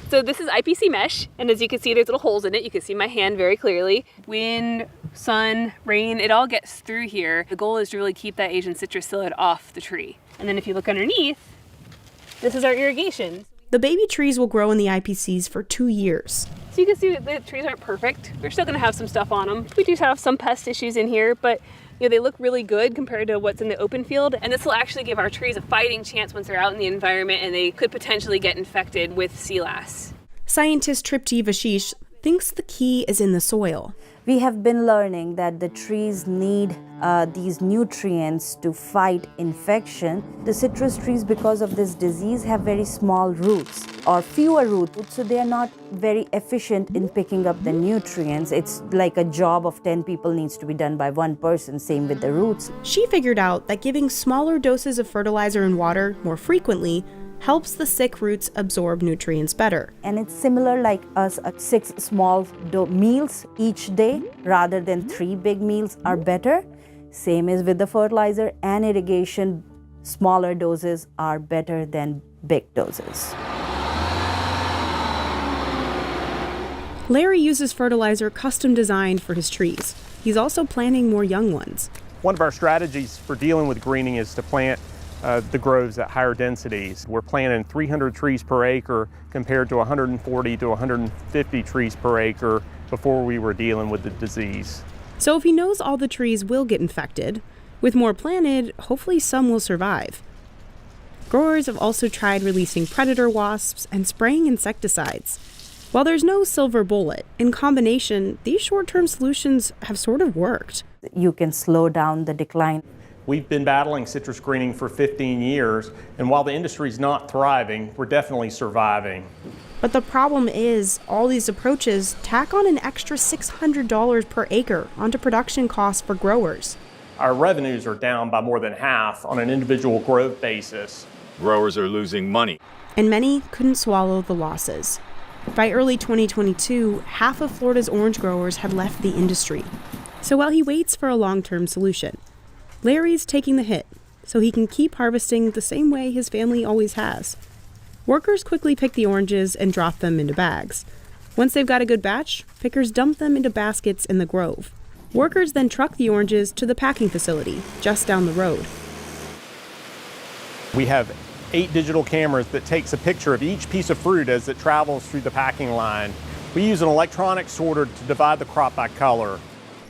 So this is IPC mesh, and as you can see, there's little holes in it. You can see my hand very clearly. Wind, sun, rain, it all gets through here. The goal is to really keep that Asian citrus psyllid off the tree. And then if you look underneath, this is our irrigation. The baby trees will grow in the IPCs for 2 years. So you can see that the trees aren't perfect. They're still gonna have some stuff on them. We do have some pest issues in here, but they look really good compared to what's in the open field. And this will actually give our trees a fighting chance once they're out in the environment and they could potentially get infected with sea lice. Scientist Tripti Vashish thinks the key is in the soil. We have been learning that the trees need these nutrients to fight infection. The citrus trees, because of this disease, have very small roots or fewer roots, so they are not very efficient in picking up the nutrients. It's like a job of 10 people needs to be done by one person, same with the roots. She figured out that giving smaller doses of fertilizer and water more frequently helps the sick roots absorb nutrients better. And it's similar like us, 6 small meals each day rather than 3 big meals are better. Same is with the fertilizer and irrigation. Smaller doses are better than big doses. Larry uses fertilizer custom designed for his trees. He's also planting more young ones. One of our strategies for dealing with greening is to plant the groves at higher densities. We're planting 300 trees per acre compared to 140 to 150 trees per acre before we were dealing with the disease. So if he knows all the trees will get infected, with more planted, hopefully some will survive. Growers have also tried releasing predator wasps and spraying insecticides. While there's no silver bullet, in combination, these short-term solutions have sort of worked. You can slow down the decline. We've been battling citrus greening for 15 years, and while the industry's not thriving, we're definitely surviving. But the problem is, all these approaches tack on an extra $600 per acre onto production costs for growers. Our revenues are down by more than half on an individual grove basis. Growers are losing money. And many couldn't swallow the losses. By early 2022, half of Florida's orange growers had left the industry. So while he waits for a long-term solution, Larry's taking the hit so he can keep harvesting the same way his family always has. Workers quickly pick the oranges and drop them into bags. Once they've got a good batch, pickers dump them into baskets in the grove. Workers then truck the oranges to the packing facility just down the road. We have 8 digital cameras that takes a picture of each piece of fruit as it travels through the packing line. We use an electronic sorter to divide the crop by color.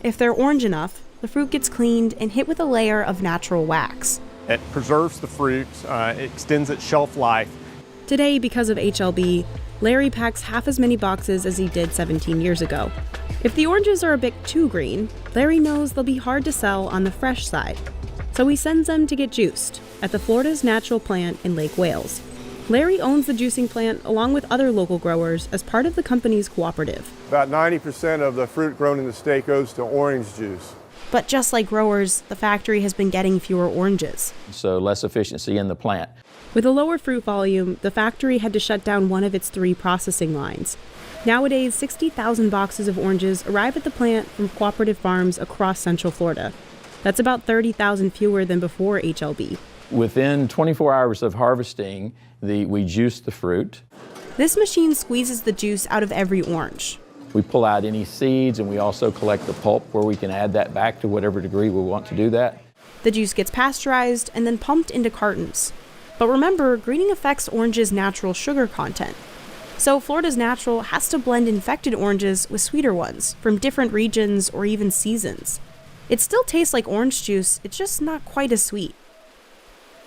If they're orange enough, the fruit gets cleaned and hit with a layer of natural wax. It preserves the fruit, it extends its shelf life. Today, because of HLB, Larry packs half as many boxes as he did 17 years ago. If the oranges are a bit too green, Larry knows they'll be hard to sell on the fresh side. So he sends them to get juiced at the Florida's Natural Plant in Lake Wales. Larry owns the juicing plant along with other local growers as part of the company's cooperative. About 90% of the fruit grown in the state goes to orange juice. But just like growers, the factory has been getting fewer oranges. So less efficiency in the plant. With a lower fruit volume, the factory had to shut down one of its 3 processing lines. Nowadays, 60,000 boxes of oranges arrive at the plant from cooperative farms across Central Florida. That's about 30,000 fewer than before HLB. Within 24 hours of harvesting, we juice the fruit. This machine squeezes the juice out of every orange. We pull out any seeds, and we also collect the pulp where we can add that back to whatever degree we want to do that. The juice gets pasteurized and then pumped into cartons. But remember, greening affects oranges' natural sugar content. So Florida's Natural has to blend infected oranges with sweeter ones from different regions or even seasons. It still tastes like orange juice, it's just not quite as sweet.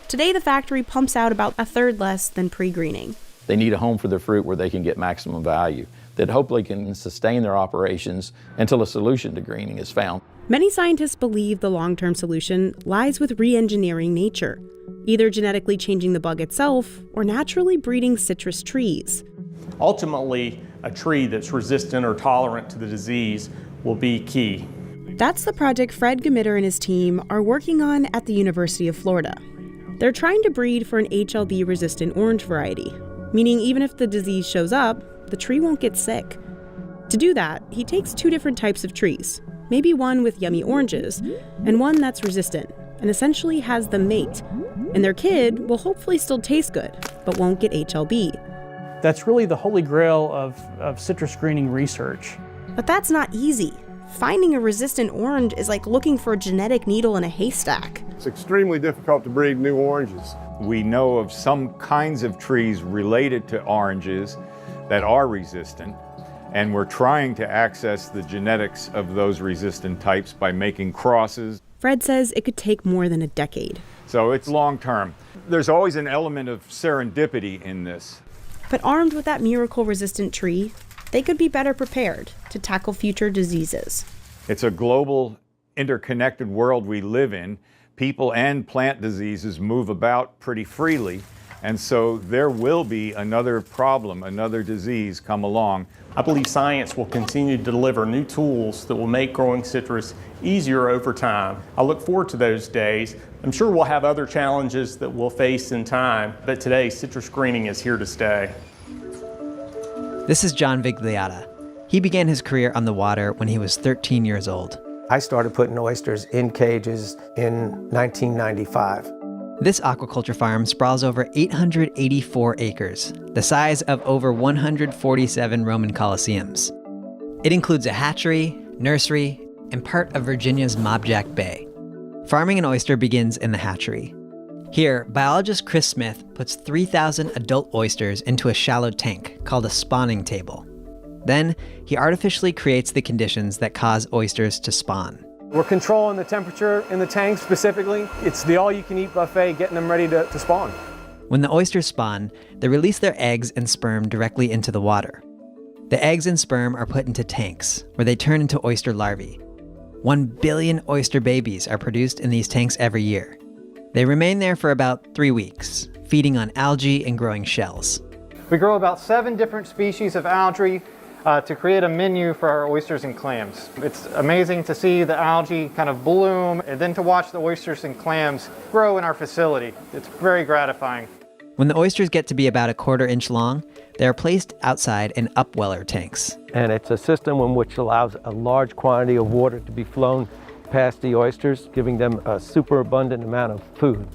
Today, the factory pumps out about a third less than pre-greening. They need a home for their fruit where they can get maximum value. that hopefully can sustain their operations until a solution to greening is found. Many scientists believe the long-term solution lies with re-engineering nature, either genetically changing the bug itself or naturally breeding citrus trees. Ultimately, a tree that's resistant or tolerant to the disease will be key. That's the project Fred Gemitter and his team are working on at the University of Florida. They're trying to breed for an HLB-resistant orange variety, meaning even if the disease shows up, the tree won't get sick. To do that, he takes 2 different types of trees, maybe one with yummy oranges, and one that's resistant, and essentially has them mate. And their kid will hopefully still taste good, but won't get HLB. That's really the holy grail of citrus greening research. But that's not easy. Finding a resistant orange is like looking for a genetic needle in a haystack. It's extremely difficult to breed new oranges. We know of some kinds of trees related to oranges that are resistant, and we're trying to access the genetics of those resistant types by making crosses. Fred says it could take more than a decade. So it's long term. There's always an element of serendipity in this. But armed with that miracle-resistant tree, they could be better prepared to tackle future diseases. It's a global, interconnected world we live in. People and plant diseases move about pretty freely, and so there will be another problem, another disease come along. I believe science will continue to deliver new tools that will make growing citrus easier over time. I look forward to those days. I'm sure we'll have other challenges that we'll face in time, but today citrus greening is here to stay. This is John Vigliata. He began his career on the water when he was 13 years old. I started putting oysters in cages in 1995. This aquaculture farm sprawls over 884 acres, the size of over 147 Roman Colosseums. It includes a hatchery, nursery, and part of Virginia's Mobjack Bay. Farming an oyster begins in the hatchery. Here, biologist Chris Smith puts 3,000 adult oysters into a shallow tank called a spawning table. Then, he artificially creates the conditions that cause oysters to spawn. We're controlling the temperature in the tank specifically. It's the all-you-can-eat buffet, getting them ready to spawn. When the oysters spawn, they release their eggs and sperm directly into the water. The eggs and sperm are put into tanks, where they turn into oyster larvae. 1 billion oyster babies are produced in these tanks every year. They remain there for about 3 weeks, feeding on algae and growing shells. We grow about 7 different species of algae to create a menu for our oysters and clams. It's amazing to see the algae kind of bloom and then to watch the oysters and clams grow in our facility. It's very gratifying. When the oysters get to be about a 1/4 inch long, they are placed outside in upweller tanks. And it's a system in which allows a large quantity of water to be flown past the oysters, giving them a superabundant amount of food.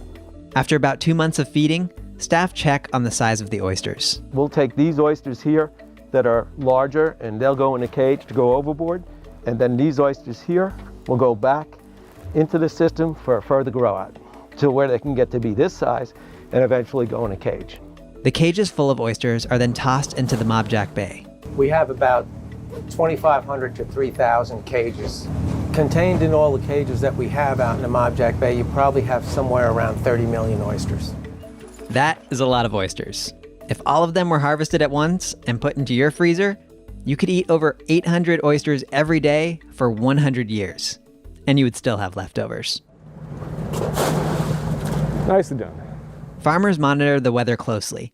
After about 2 months of feeding, staff check on the size of the oysters. We'll take these oysters here that are larger and they'll go in a cage to go overboard. And then these oysters here will go back into the system for a further grow out to where they can get to be this size and eventually go in a cage. The cages full of oysters are then tossed into the Mobjack Bay. We have about 2,500 to 3,000 cages. Contained in all the cages that we have out in the Mobjack Bay, you probably have somewhere around 30 million oysters. That is a lot of oysters. If all of them were harvested at once and put into your freezer, you could eat over 800 oysters every day for 100 years. And you would still have leftovers. Nicely done. Farmers monitor the weather closely.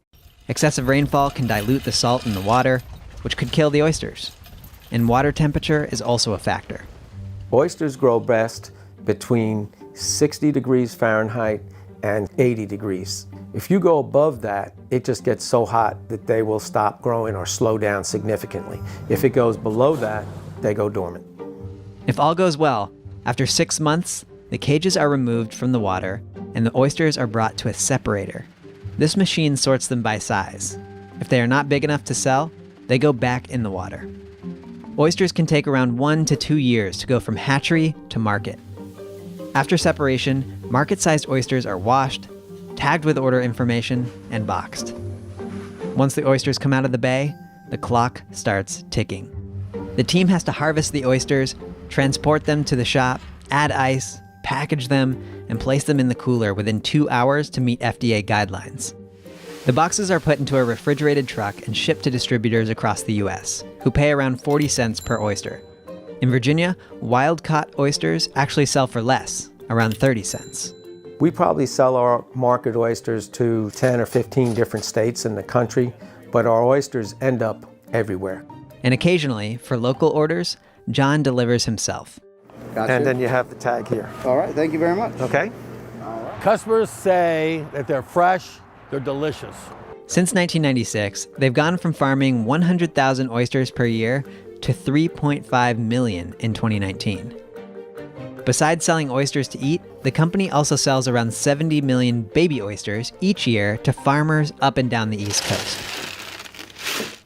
Excessive rainfall can dilute the salt in the water, which could kill the oysters. And water temperature is also a factor. Oysters grow best between 60 degrees Fahrenheit and 80 degrees. If you go above that, it just gets so hot that they will stop growing or slow down significantly. If it goes below that, they go dormant. If all goes well, after 6 months, the cages are removed from the water and the oysters are brought to a separator. This machine sorts them by size. If they are not big enough to sell, they go back in the water. Oysters can take around 1 to 2 years to go from hatchery to market. After separation, market-sized oysters are washed, tagged with order information, and boxed. Once the oysters come out of the bay, the clock starts ticking. The team has to harvest the oysters, transport them to the shop, add ice, package them, and place them in the cooler within 2 hours to meet FDA guidelines. The boxes are put into a refrigerated truck and shipped to distributors across the U.S., who pay around 40 cents per oyster. In Virginia, wild-caught oysters actually sell for less, around 30 cents. We probably sell our market oysters to 10 or 15 different states in the country, but our oysters end up everywhere. And occasionally, for local orders, John delivers himself. Gotcha. And then you have the tag here. All right, thank you very much. Okay. Customers say that they're fresh, they're delicious. Since 1996, they've gone from farming 100,000 oysters per year to 3.5 million in 2019. Besides selling oysters to eat, the company also sells around 70 million baby oysters each year to farmers up and down the East Coast.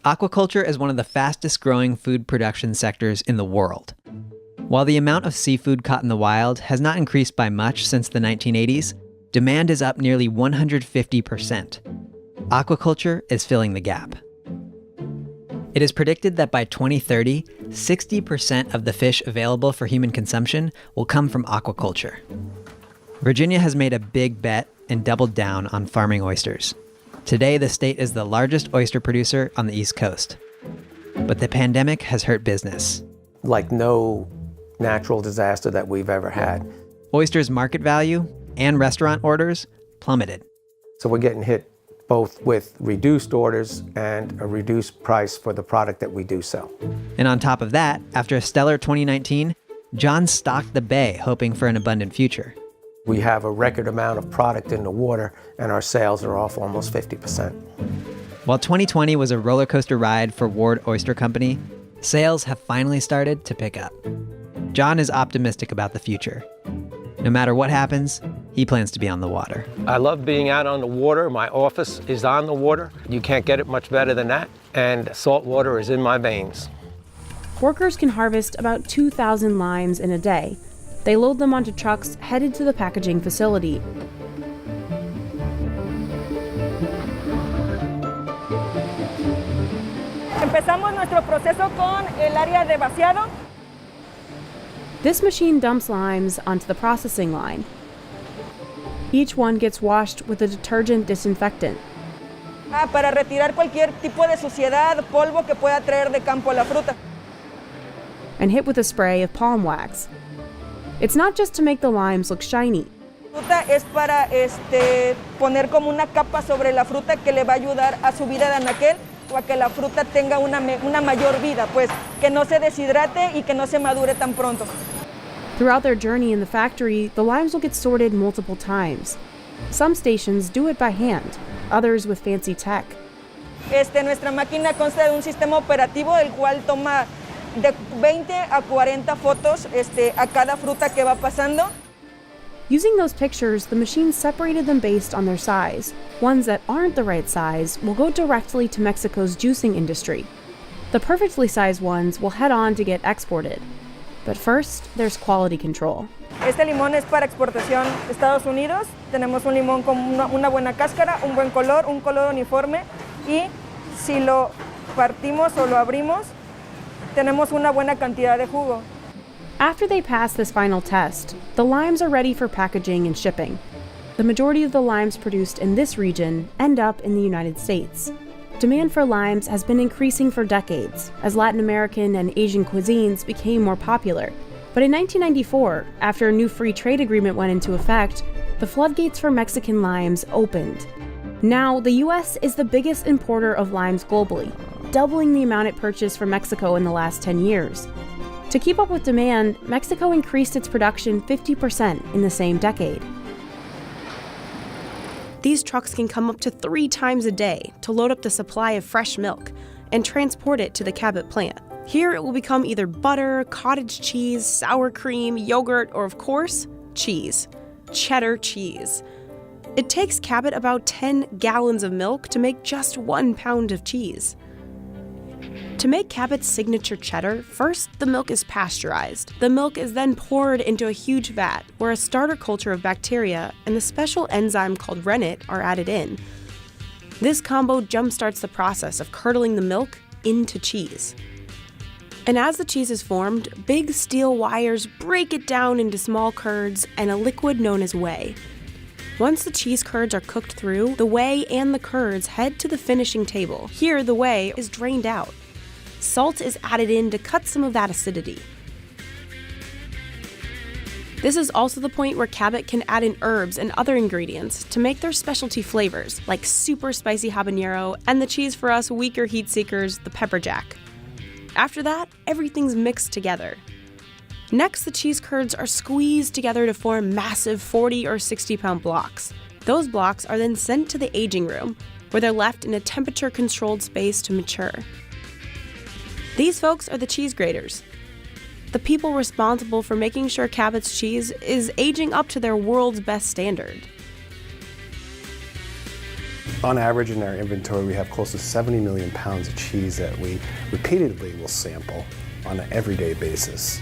Aquaculture is one of the fastest growing food production sectors in the world. While the amount of seafood caught in the wild has not increased by much since the 1980s, demand is up nearly 150%. Aquaculture is filling the gap. It is predicted that by 2030, 60% of the fish available for human consumption will come from aquaculture. Virginia has made a big bet and doubled down on farming oysters. Today, the state is the largest oyster producer on the East Coast. But the pandemic has hurt business. Like no natural disaster that we've ever had. Oysters' market value and restaurant orders plummeted. So we're getting hit both with reduced orders and a reduced price for the product that we do sell. And on top of that, after a stellar 2019, John stocked the bay, hoping for an abundant future. We have a record amount of product in the water, and our sales are off almost 50%. While 2020 was a roller coaster ride for Ward Oyster Company, sales have finally started to pick up. John is optimistic about the future. No matter what happens, he plans to be on the water. I love being out on the water. My office is on the water. You can't get it much better than that. And salt water is in my veins. Workers can harvest about 2,000 limes in a day. They load them onto trucks headed to the packaging facility. Empezamos nuestro proceso con el área de vaciado. This machine dumps limes onto the processing line. Each one gets washed with a detergent disinfectant. Para retirar cualquier tipo de suciedad, polvo que pueda traer de campo la fruta. And hit with a spray of palm wax. It's not just to make the limes look shiny. Fruta es para poner como una capa sobre la fruta que le va a ayudar a su vida de anaquel o a que la fruta tenga una mayor vida, pues que no se deshidrate y que no se madure tan pronto. Throughout their journey in the factory, the limes will get sorted multiple times. Some stations do it by hand, others with fancy tech. Nuestra máquina consta de un sistema operativo el cual toma de 20 a 40 fotos a cada fruta que va pasando. Using those pictures, the machine separated them based on their size. Ones that aren't the right size will go directly to Mexico's juicing industry. The perfectly sized ones will head on to get exported. But first, there's quality control. Este limón es para exportación a Estados Unidos. Tenemos un limón con una buena cáscara, un buen color, un color uniforme. Y si lo partimos o lo abrimos, tenemos una buena cantidad de jugo. After they pass this final test, the limes are ready for packaging and shipping. The majority of the limes produced in this region end up in the United States. Demand for limes has been increasing for decades as Latin American and Asian cuisines became more popular. But in 1994, after a new free trade agreement went into effect, the floodgates for Mexican limes opened. Now, the US is the biggest importer of limes globally, doubling the amount it purchased from Mexico in the last 10 years. To keep up with demand, Mexico increased its production 50% in the same decade. These trucks can come up to 3 times a day to load up the supply of fresh milk and transport it to the Cabot plant. Here it will become either butter, cottage cheese, sour cream, yogurt, or of course, cheese. Cheddar cheese. It takes Cabot about 10 gallons of milk to make just 1 pound of cheese. To make Cabot's signature cheddar, first the milk is pasteurized. The milk is then poured into a huge vat where a starter culture of bacteria and the special enzyme called rennet are added in. This combo jumpstarts the process of curdling the milk into cheese. And as the cheese is formed, big steel wires break it down into small curds and a liquid known as whey. Once the cheese curds are cooked through, the whey and the curds head to the finishing table. Here, the whey is drained out. Salt is added in to cut some of that acidity. This is also the point where Cabot can add in herbs and other ingredients to make their specialty flavors, like super spicy habanero and the cheese for us weaker heat seekers, the pepper jack. After that, everything's mixed together. Next, the cheese curds are squeezed together to form massive 40 or 60-pound blocks. Those blocks are then sent to the aging room, where they're left in a temperature-controlled space to mature. These folks are the cheese graters, the people responsible for making sure Cabot's cheese is aging up to their world's best standard. On average in our inventory, we have close to 70 million pounds of cheese that we repeatedly will sample on an everyday basis.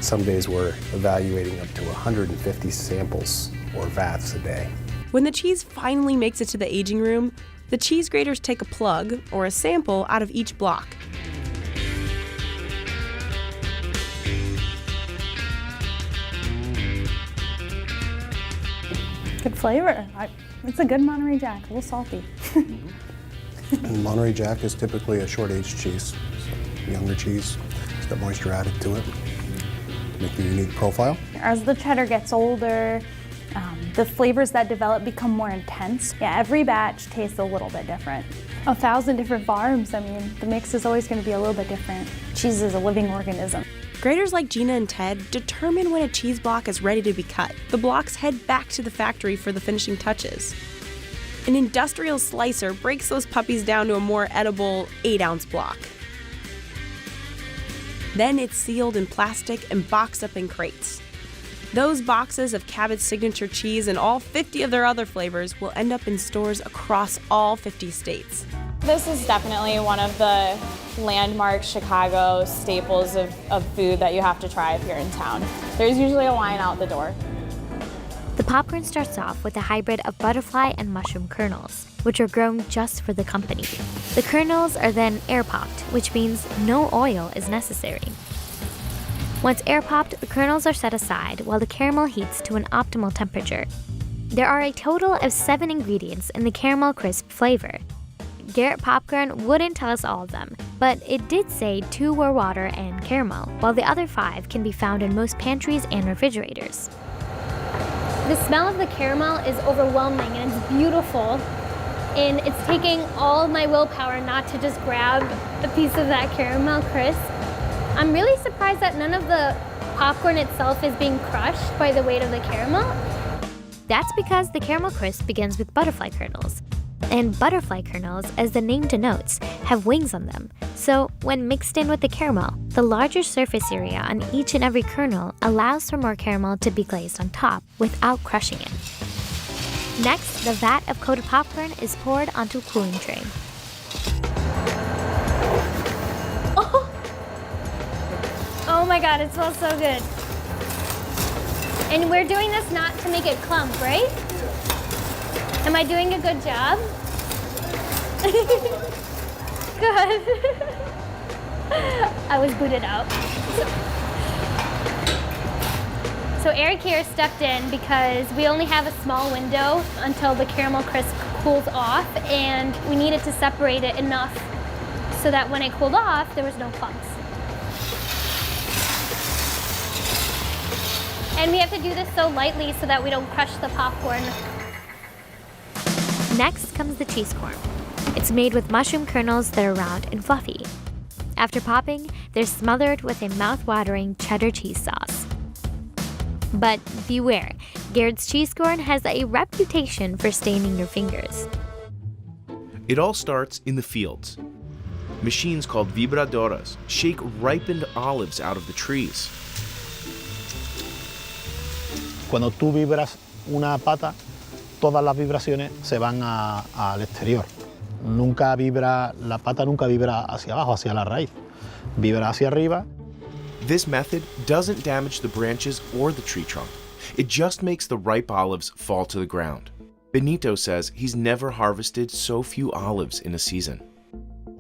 Some days we're evaluating up to 150 samples or vats a day. When the cheese finally makes it to the aging room, the cheese graters take a plug or a sample out of each block. Good flavor. It's a good Monterey Jack, a little salty. And Monterey Jack is typically a short-aged cheese, so younger cheese. It's got moisture added to it, make a unique profile. As the cheddar gets older, the flavors that develop become more intense. Yeah, every batch tastes a little bit different. 1,000 different farms, I mean, the mix is always going to be a little bit different. Cheese is a living organism. Graders like Gina and Ted determine when a cheese block is ready to be cut. The blocks head back to the factory for the finishing touches. An industrial slicer breaks those puppies down to a more edible 8-ounce block. Then it's sealed in plastic and boxed up in crates. Those boxes of Cabot's signature cheese and all 50 of their other flavors will end up in stores across all 50 states. This is definitely one of the landmark Chicago staples of food that you have to try if you're in town. There's usually a line out the door. The popcorn starts off with a hybrid of butterfly and mushroom kernels, which are grown just for the company. The kernels are then air-popped, which means no oil is necessary. Once air-popped, the kernels are set aside while the caramel heats to an optimal temperature. There are a total of 7 ingredients in the caramel crisp flavor. Garrett Popcorn wouldn't tell us all of them, but it did say 2 were water and caramel, while the other 5 can be found in most pantries and refrigerators. The smell of the caramel is overwhelming and it's beautiful, and it's taking all of my willpower not to just grab a piece of that caramel crisp. I'm really surprised that none of the popcorn itself is being crushed by the weight of the caramel. That's because the caramel crisp begins with butterfly kernels. And butterfly kernels, as the name denotes, have wings on them. So when mixed in with the caramel, the larger surface area on each and every kernel allows for more caramel to be glazed on top without crushing it. Next, the vat of coated popcorn is poured onto a cooling tray. Oh my god, it smells so good. And we're doing this not to make it clump, right? Am I doing a good job? Good. I was booted out. So Eric here stepped in because we only have a small window until the caramel crisp cools off, and we needed to separate it enough so that when it cooled off, there was no clumps. And we have to do this so lightly so that we don't crush the popcorn. Next comes the cheese corn. It's made with mushroom kernels that are round and fluffy. After popping, they're smothered with a mouth-watering cheddar cheese sauce. But beware, Garrett's cheese corn has a reputation for staining your fingers. It all starts in the fields. Machines called vibradoras shake ripened olives out of the trees. Cuando tú vibras una pata, todas las vibraciones se van al exterior. La pata nunca vibra hacia abajo, hacia la raíz. Vibra hacia arriba. This method doesn't damage the branches or the tree trunk. It just makes the ripe olives fall to the ground. Benito says he's never harvested so few olives in a season.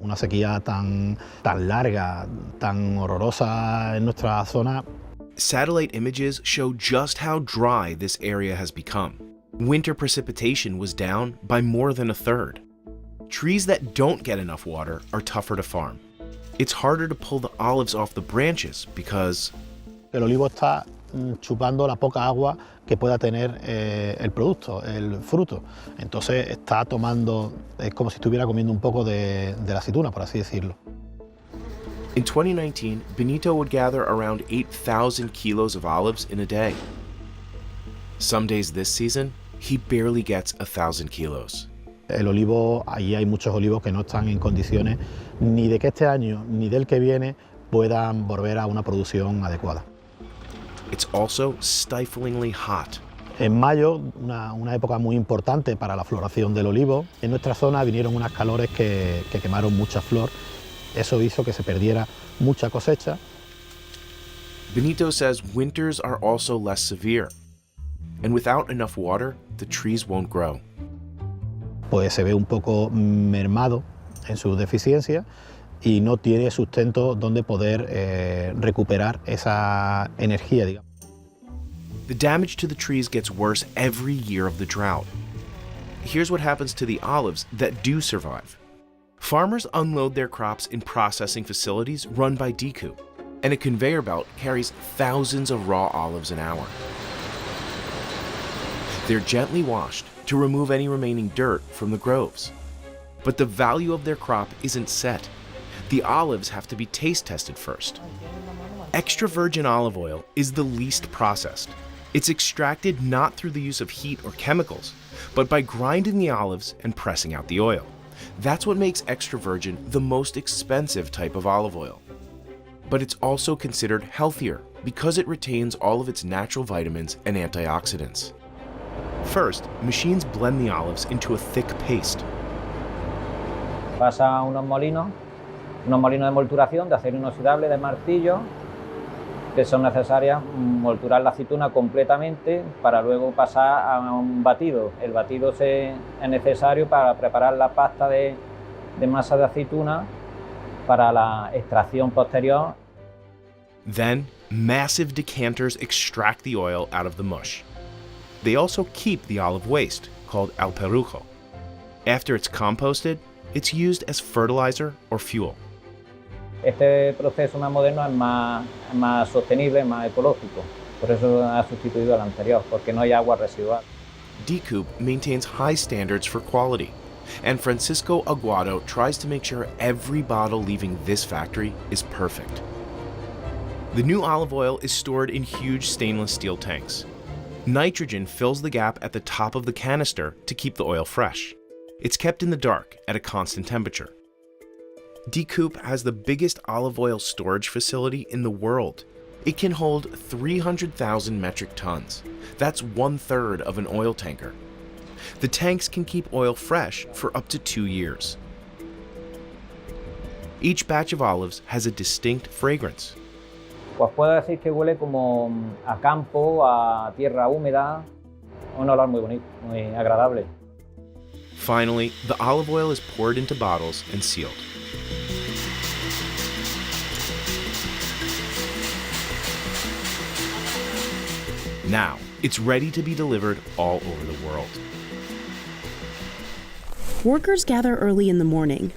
Una sequía tan larga, tan horrorosa en nuestra zona. Satellite images show just how dry this area has become. winter precipitation was down by more than a third. Trees that don't get enough water are tougher to farm. It's harder to pull the olives off the branches because el olivo está chupando la poca agua que pueda tener el producto, el fruto. Entonces está tomando, es como si estuviera comiendo un poco de la aceituna, por así decirlo. In 2019, Benito would gather around 8,000 kilos of olives in a day. Some days this season, he barely gets 1,000 kilos. El olivo, allí hay muchos olivos que no están en condiciones ni de que este año ni del que viene puedan volver a una producción adecuada. It's also stiflingly hot. En mayo, una época muy importante para la floración del olivo, en nuestra zona vinieron unas calores que quemaron mucha flor. Eso hizo que se perdiera mucha cosecha. Benito says winters are also less severe. And without enough water, the trees won't grow. Pues se ve un poco mermado en su deficiencia y no tiene sustento donde poder recuperar esa energía, digamos. The damage to the trees gets worse every year of the drought. Here's what happens to the olives that do survive. Farmers unload their crops in processing facilities run by Decoop, and a conveyor belt carries thousands of raw olives an hour. They're gently washed to remove any remaining dirt from the groves. But the value of their crop isn't set. The olives have to be taste tested first. Extra virgin olive oil is the least processed. It's extracted not through the use of heat or chemicals, but by grinding the olives and pressing out the oil. That's what makes extra virgin the most expensive type of olive oil. But it's also considered healthier because it retains all of its natural vitamins and antioxidants. First, machines blend the olives into a thick paste. Pasa a unos molinos de molturación de acero inoxidable de martillo, que son necesarias molturar la aceituna completamente para luego pasar a un batido. El batido es necesario para preparar la pasta de masa de aceituna para la extracción posterior. Then, massive decanters extract the oil out of the mush. They also keep the olive waste, called alperujo. After it's composted, it's used as fertilizer or fuel. Este proceso más moderno es más sostenible, más ecológico. Por eso ha sustituido al anterior, porque no hay agua residual. Decoop maintains high standards for quality, and Francisco Aguado tries to make sure every bottle leaving this factory is perfect. The new olive oil is stored in huge stainless steel tanks. Nitrogen fills the gap at the top of the canister to keep the oil fresh. It's kept in the dark at a constant temperature. Decoop has the biggest olive oil storage facility in the world. It can hold 300,000 metric tons. That's 1/3 of an oil tanker. The tanks can keep oil fresh for up to 2 years. Each batch of olives has a distinct fragrance. Pues puedo decir que huele como a campo, a tierra húmeda, un olor muy bonito, muy agradable. Finally, the olive oil is poured into bottles and sealed. Now, it's ready to be delivered all over the world. Workers gather early in the morning,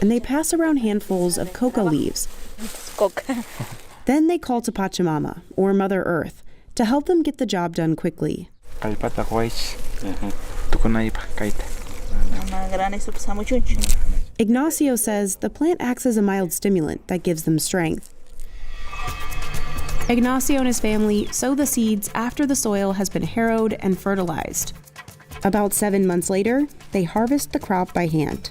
and they pass around handfuls of coca leaves. Then they call to Pachamama, or Mother Earth, to help them get the job done quickly. Ignacio says the plant acts as a mild stimulant that gives them strength. Ignacio and his family sow the seeds after the soil has been harrowed and fertilized. About 7 months later, they harvest the crop by hand.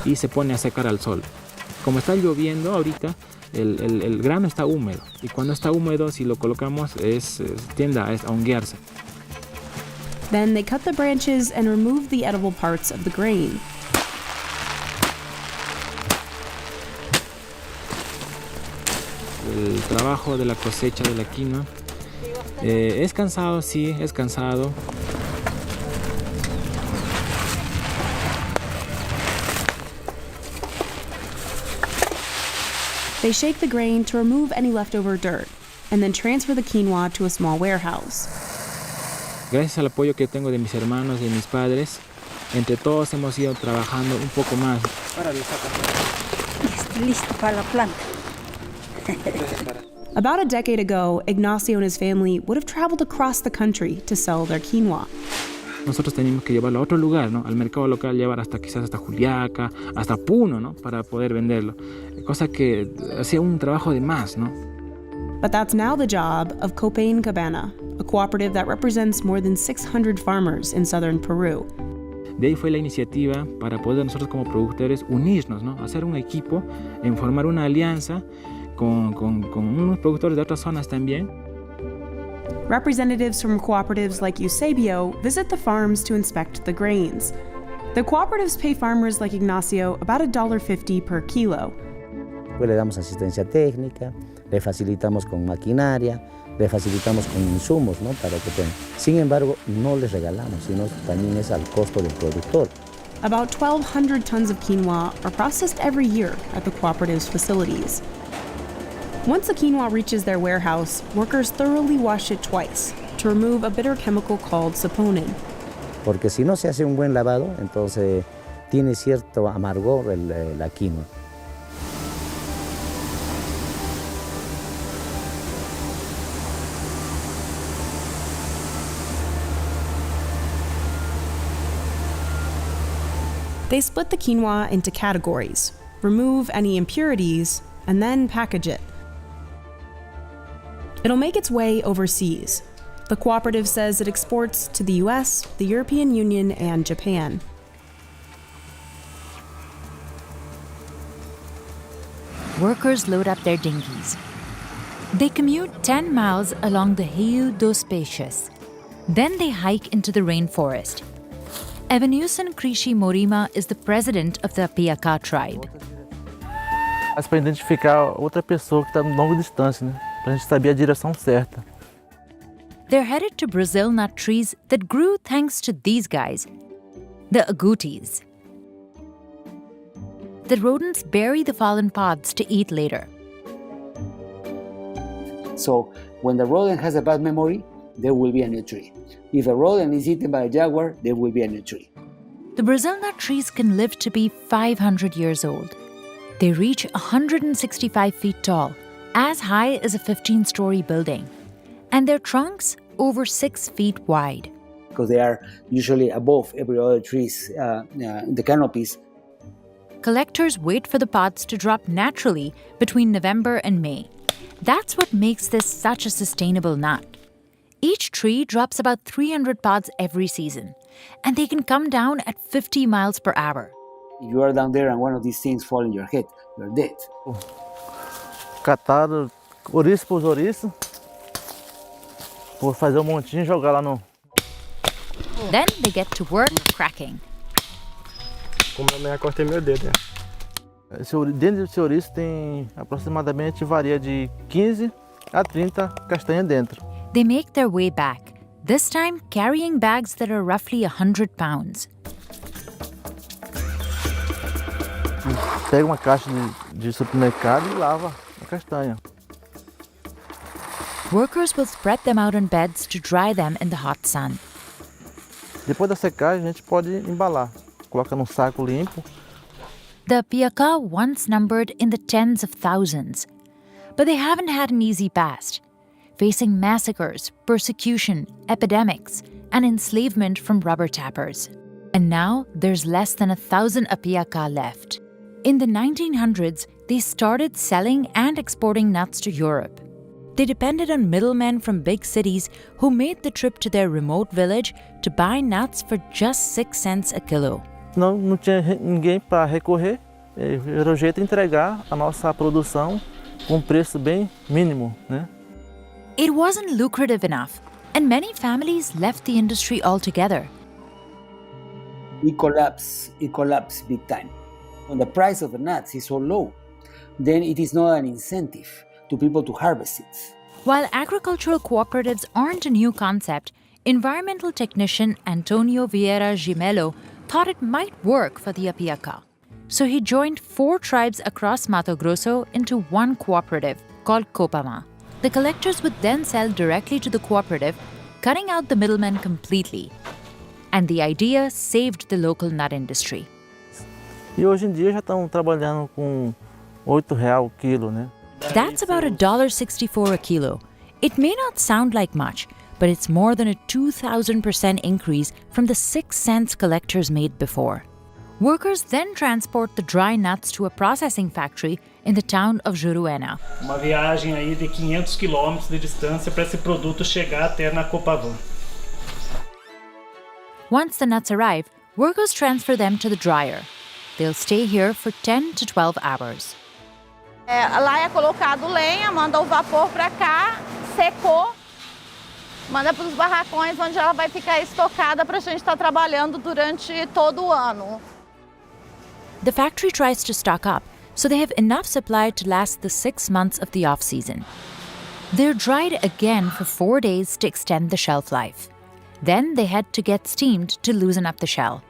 Y se pone a secar al sol. Como está lloviendo ahorita, el grano está húmedo. Y cuando está húmedo, si lo colocamos, tiende a honguearse. Then they cut the branches and remove the edible parts of the grain. El trabajo de la cosecha de la quinoa es cansado, sí, es cansado. They shake the grain to remove any leftover dirt, and then transfer the quinoa to a small warehouse. Gracias al apoyo que tengo de mis hermanos y de mis padres, entre todos hemos ido trabajando un poco más. Listo para la planta. About a decade ago, Ignacio and his family would have traveled across the country to sell their quinoa. Nosotros teníamos que llevarlo a otro lugar, ¿no? Al mercado local, llevar quizás hasta Juliaca, hasta Puno, ¿no? Para poder venderlo. Cosa que hacía un trabajo de más, ¿no? But that's now the job of Copain Cabana, a cooperative that represents more than 600 farmers in southern Peru. De ahí fue la iniciativa para poder nosotros como productores unirnos, ¿no? Hacer un equipo, en formar una alianza con unos productores de otras zonas también. Representatives from cooperatives like Eusebio visit the farms to inspect the grains. The cooperatives pay farmers like Ignacio about $1.50 per kilo. Pues le damos asistencia técnica, le facilitamos con maquinaria, le facilitamos con insumos, ¿no? Para que tengan. Sin embargo, no les regalamos, sino también es al costo del productor. About 1,200 tons of quinoa are processed every year at the cooperative's facilities. Once the quinoa reaches their warehouse, workers thoroughly wash it twice to remove a bitter chemical called saponin. Porque si no se hace un buen lavado, entonces tiene cierto amargor la quinoa. They split the quinoa into categories, remove any impurities, and then package it. It'll make its way overseas. The cooperative says it exports to the US, the European Union, and Japan. Workers load up their dinghies. They commute 10 miles along the Rio dos Peixes. Then they hike into the rainforest. Evanilson Krishi Morima is the president of the Apiacá tribe. Mas para identificar outra pessoa que está em longa distância, né? Para a gente saber a direção certa. They're headed to Brazil nut trees that grew thanks to these guys, the agoutis. The rodents bury the fallen pods to eat later. So when the rodent has a bad memory, there will be a new tree. If a rodent is eaten by a jaguar, there will be a new tree. The Brazil nut trees can live to be 500 years old. They reach 165 feet tall, as high as a 15-story building, and their trunks over 6 feet wide. Because they are usually above every other trees in the canopies. Collectors wait for the pods to drop naturally between November and May. That's what makes this such a sustainable nut. Each tree drops about 300 pods every season, and they can come down at 50 miles per hour. If you are down there and one of these things fall in your head, you're dead. Catar ouriço por ouriço, por fazer montinho e jogar lá no. Then they get to work cracking. Como eu cortei meu dedo, né? Dentro desse ouriço tem aproximadamente varia de 15 a 30 castanhas dentro. They make their way back, this time carrying bags that are roughly 100 pounds. Pega uma caixa de supermercado e lava a castanha. Workers will spread them out on beds to dry them in the hot sun. Depois da secagem, a gente pode embalar. Coloca num saco limpo. The Apiacá once numbered in the tens of thousands, but they haven't had an easy past, facing massacres, persecution, epidemics, and enslavement from rubber tappers. And now there's less than 1,000 Apiacá left. In the 1900s, they started selling and exporting nuts to Europe. They depended on middlemen from big cities who made the trip to their remote village to buy nuts for just 6 cents a kilo. Não tinha ninguém para recorrer, era o jeito de entregar a nossa produção com preço bem mínimo, né? It wasn't lucrative enough, and many families left the industry altogether. It collapsed big time. When the price of the nuts is so low, then it is not an incentive to people to harvest it. While agricultural cooperatives aren't a new concept, environmental technician Antonio Vieira Gimelo thought it might work for the Apiacá. So he joined 4 tribes across Mato Grosso into one cooperative called Copama. The collectors would then sell directly to the cooperative, cutting out the middlemen completely. And the idea saved the local nut industry. E hoje em dia já estão trabalhando com R$8 o quilo, né? That's about $1.64 a kilo. It may not sound like much, but it's more than a 2,000% increase from the 6 cents collectors made before. Workers then transport the dry nuts to a processing factory in the town of Juruena. Uma viagem aí de 500 quilômetros de distância para esse produto chegar até na Copavan. Once the nuts arrive, workers transfer them to the dryer. They'll stay here for 10 to 12 hours. Lá é colocado lenha, manda o vapor para cá, secou, manda para os barracões onde ela vai ficar estocada para a gente estar trabalhando durante todo o ano. The factory tries to stock up, so they have enough supply to last the 6 months of the off-season. They're dried again for 4 days to extend the shelf life. Then they had to get steamed to loosen up the shell.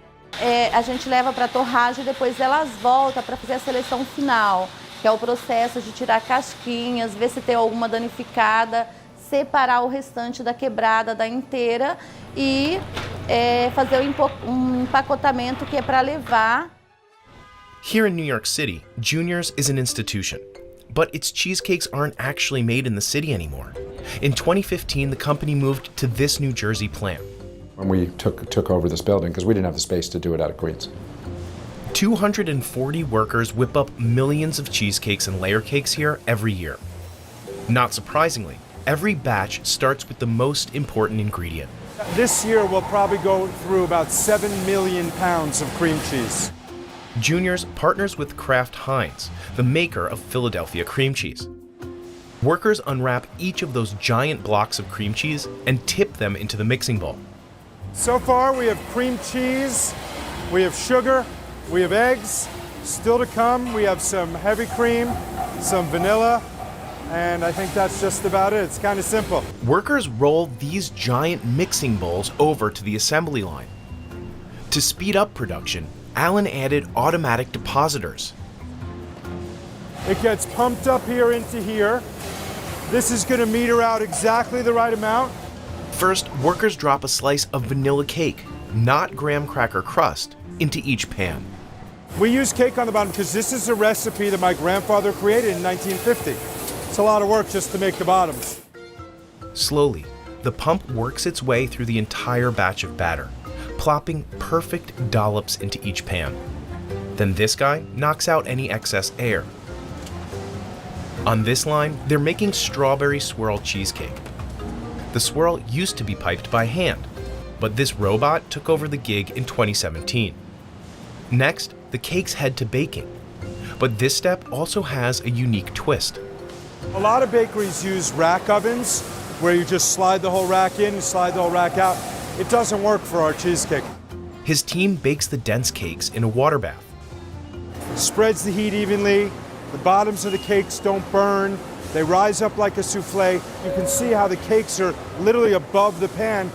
A gente leva para torragem e depois elas voltam para fazer a seleção final, que é o processo de tirar casquinhas, ver se tem alguma danificada, separar o restante da quebrada da inteira e fazer um empacotamento que é para levar. Here in New York City, Junior's is an institution. But its cheesecakes aren't actually made in the city anymore. In 2015, the company moved to this New Jersey plant. When we took over this building, because we didn't have the space to do it out of Queens. 240 workers whip up millions of cheesecakes and layer cakes here every year. Not surprisingly, every batch starts with the most important ingredient. This year we'll probably go through about 7 million pounds of cream cheese. Junior's partners with Kraft Heinz, the maker of Philadelphia cream cheese. Workers unwrap each of those giant blocks of cream cheese and tip them into the mixing bowl. So far we have cream cheese, we have sugar, we have eggs. Still to come, we have some heavy cream, some vanilla, and I think that's just about it. It's kind of simple. Workers roll these giant mixing bowls over to the assembly line. To speed up production, Alan added automatic depositors. It gets pumped up here into here. This is going to meter out exactly the right amount. First, workers drop a slice of vanilla cake, not graham cracker crust, into each pan. We use cake on the bottom because this is a recipe that my grandfather created in 1950. It's a lot of work just to make the bottoms. Slowly, the pump works its way through the entire batch of batter, plopping perfect dollops into each pan. Then this guy knocks out any excess air. On this line, they're making strawberry swirl cheesecake. The swirl used to be piped by hand, but this robot took over the gig in 2017. Next, the cakes head to baking. But this step also has a unique twist. A lot of bakeries use rack ovens where you just slide the whole rack in and slide the whole rack out. It doesn't work for our cheesecake. His team bakes the dense cakes in a water bath. Spreads the heat evenly. The bottoms of the cakes don't burn. They rise up like a souffle. You can see how the cakes are literally above the pan.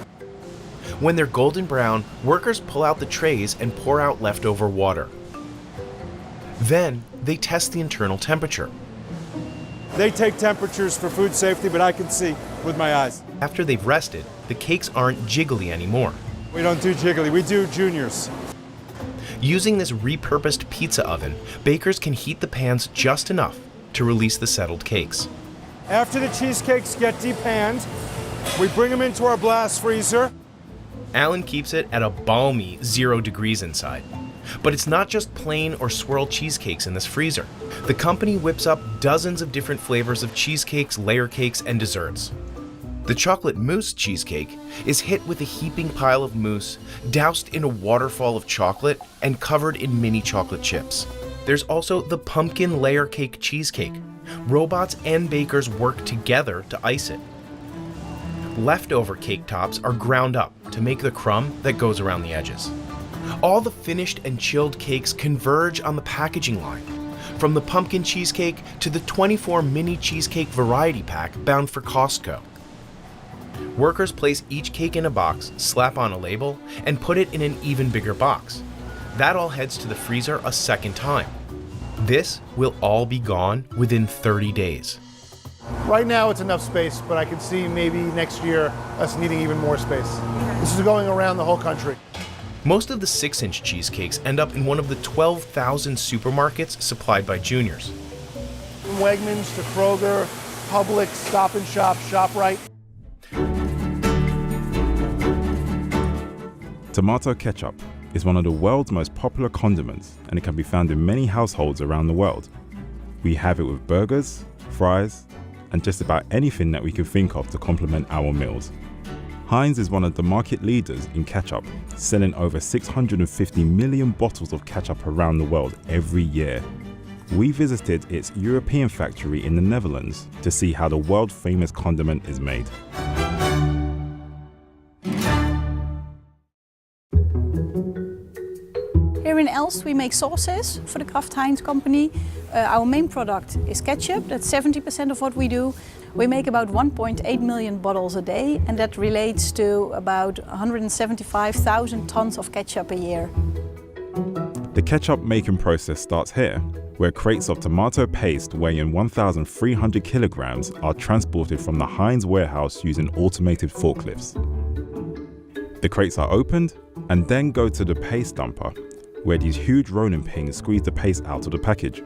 When they're golden brown, workers pull out the trays and pour out leftover water. Then they test the internal temperature. They take temperatures for food safety, but I can see with my eyes. After they've rested, the cakes aren't jiggly anymore. We don't do jiggly, we do Junior's. Using this repurposed pizza oven, bakers can heat the pans just enough to release the settled cakes. After the cheesecakes get depanned, we bring them into our blast freezer. Alan keeps it at a balmy 0 degrees inside. But it's not just plain or swirl cheesecakes in this freezer. The company whips up dozens of different flavors of cheesecakes, layer cakes, and desserts. The chocolate mousse cheesecake is hit with a heaping pile of mousse, doused in a waterfall of chocolate, and covered in mini chocolate chips. There's also the pumpkin layer cake cheesecake. Robots and bakers work together to ice it. Leftover cake tops are ground up to make the crumb that goes around the edges. All the finished and chilled cakes converge on the packaging line, from the pumpkin cheesecake to the 24 mini cheesecake variety pack bound for Costco. Workers place each cake in a box, slap on a label, and put it in an even bigger box. that all heads to the freezer a second time. This will all be gone within 30 days. Right now it's enough space, but I can see maybe next year us needing even more space. This is going around the whole country. Most of the 6-inch cheesecakes end up in one of the 12,000 supermarkets supplied by Juniors. From Wegmans to Kroger, Publix, Stop and Shop, ShopRite. Tomato ketchup is one of the world's most popular condiments, and it can be found in many households around the world. We have it with burgers, fries, and just about anything that we can think of to complement our meals. Heinz is one of the market leaders in ketchup, selling over 650 million bottles of ketchup around the world every year. We visited its European factory in the Netherlands to see how the world-famous condiment is made. Here in Elst, we make sauces for the Kraft Heinz company. Our main product is ketchup. That's 70% of what we do. We make about 1.8 million bottles a day, and that relates to about 175,000 tons of ketchup a year. The ketchup making process starts here, where crates of tomato paste weighing 1,300 kilograms are transported from the Heinz warehouse using automated forklifts. The crates are opened and then go to the paste dumper, where these huge rolling pins squeeze the paste out of the package.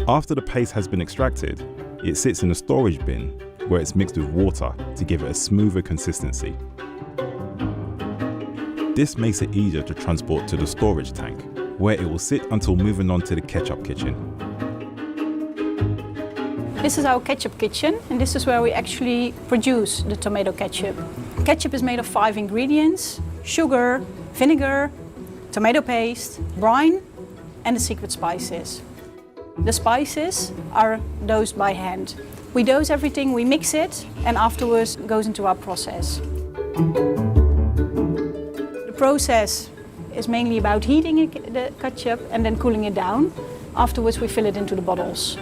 After the paste has been extracted, it sits in a storage bin where it's mixed with water to give it a smoother consistency. This makes it easier to transport to the storage tank, where it will sit until moving on to the ketchup kitchen. This is our ketchup kitchen, and this is where we actually produce the tomato ketchup. Ketchup is made of 5 ingredients: sugar, vinegar, tomato paste, brine, and the secret spices. The spices are dosed by hand. We dose everything, we mix it, and afterwards it goes into our process. The process is mainly about heating the ketchup and then cooling it down. Afterwards we fill it into the bottles.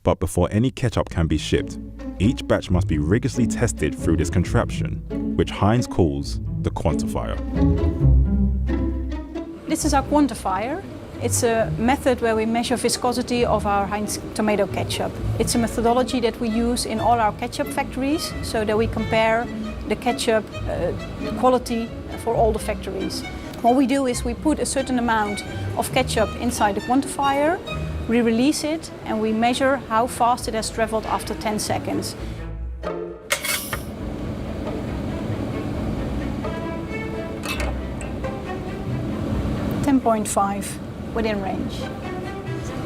But before any ketchup can be shipped, each batch must be rigorously tested through this contraption, which Heinz calls the quantifier. This is our quantifier. It's a method where we measure viscosity of our Heinz tomato ketchup. It's a methodology that we use in all our ketchup factories so that we compare the ketchup quality for all the factories. What we do is we put a certain amount of ketchup inside the quantifier, we release it, and we measure how fast it has traveled after 10 seconds. 10.5, within range.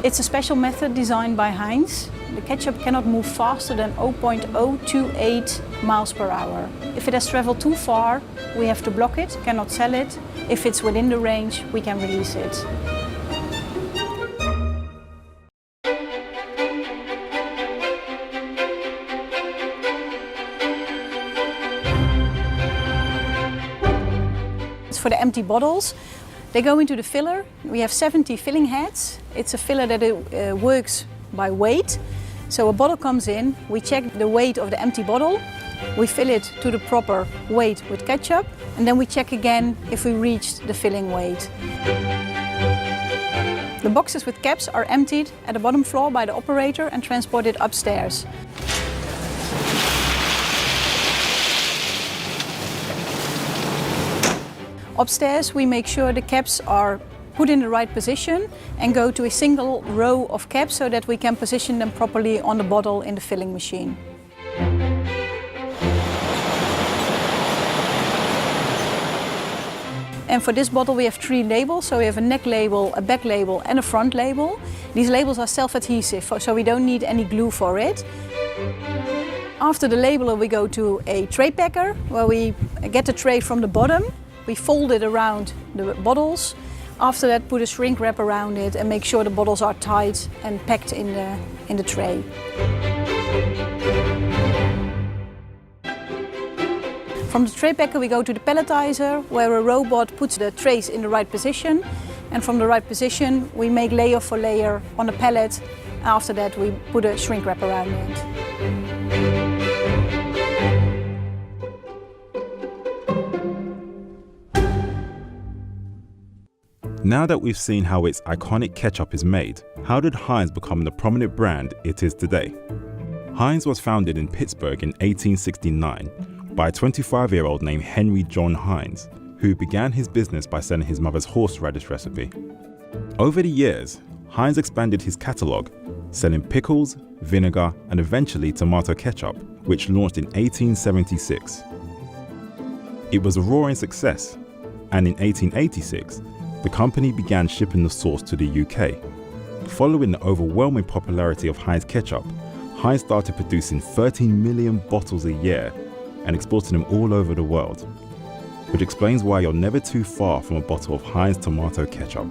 It's a special method designed by Heinz. The ketchup cannot move faster than 0.028 miles per hour. If it has traveled too far, we have to block it, cannot sell it. If it's within the range, we can release it. It's for the empty bottles. They go into the filler. We have 70 filling heads. It's a filler that works by weight. So a bottle comes in, we check the weight of the empty bottle, we fill it to the proper weight with ketchup, and then we check again if we reached the filling weight. The boxes with caps are emptied at the bottom floor by the operator and transported upstairs. Upstairs, we make sure the caps are put in the right position and go to a single row of caps so that we can position them properly on the bottle in the filling machine. And for this bottle we have 3 labels, so we have a neck label, a back label and a front label. These labels are self-adhesive, so we don't need any glue for it. After the labeler we go to a tray packer where we get the tray from the bottom. We fold it around the bottles. After that, put a shrink wrap around it and make sure the bottles are tight and packed in the tray. From the tray packer we go to the pelletizer, where a robot puts the trays in the right position, and from the right position we make layer for layer on a pallet. After that we put a shrink wrap around it. Now that we've seen how its iconic ketchup is made, how did Heinz become the prominent brand it is today? Heinz was founded in Pittsburgh in 1869 by a 25-year-old named Henry John Heinz, who began his business by selling his mother's horseradish recipe. Over the years, Heinz expanded his catalogue, selling pickles, vinegar, and eventually tomato ketchup, which launched in 1876. It was a roaring success, and in 1886, the company began shipping the sauce to the UK. Following the overwhelming popularity of Heinz ketchup, Heinz started producing 13 million bottles a year and exporting them all over the world, which explains why you're never too far from a bottle of Heinz tomato ketchup.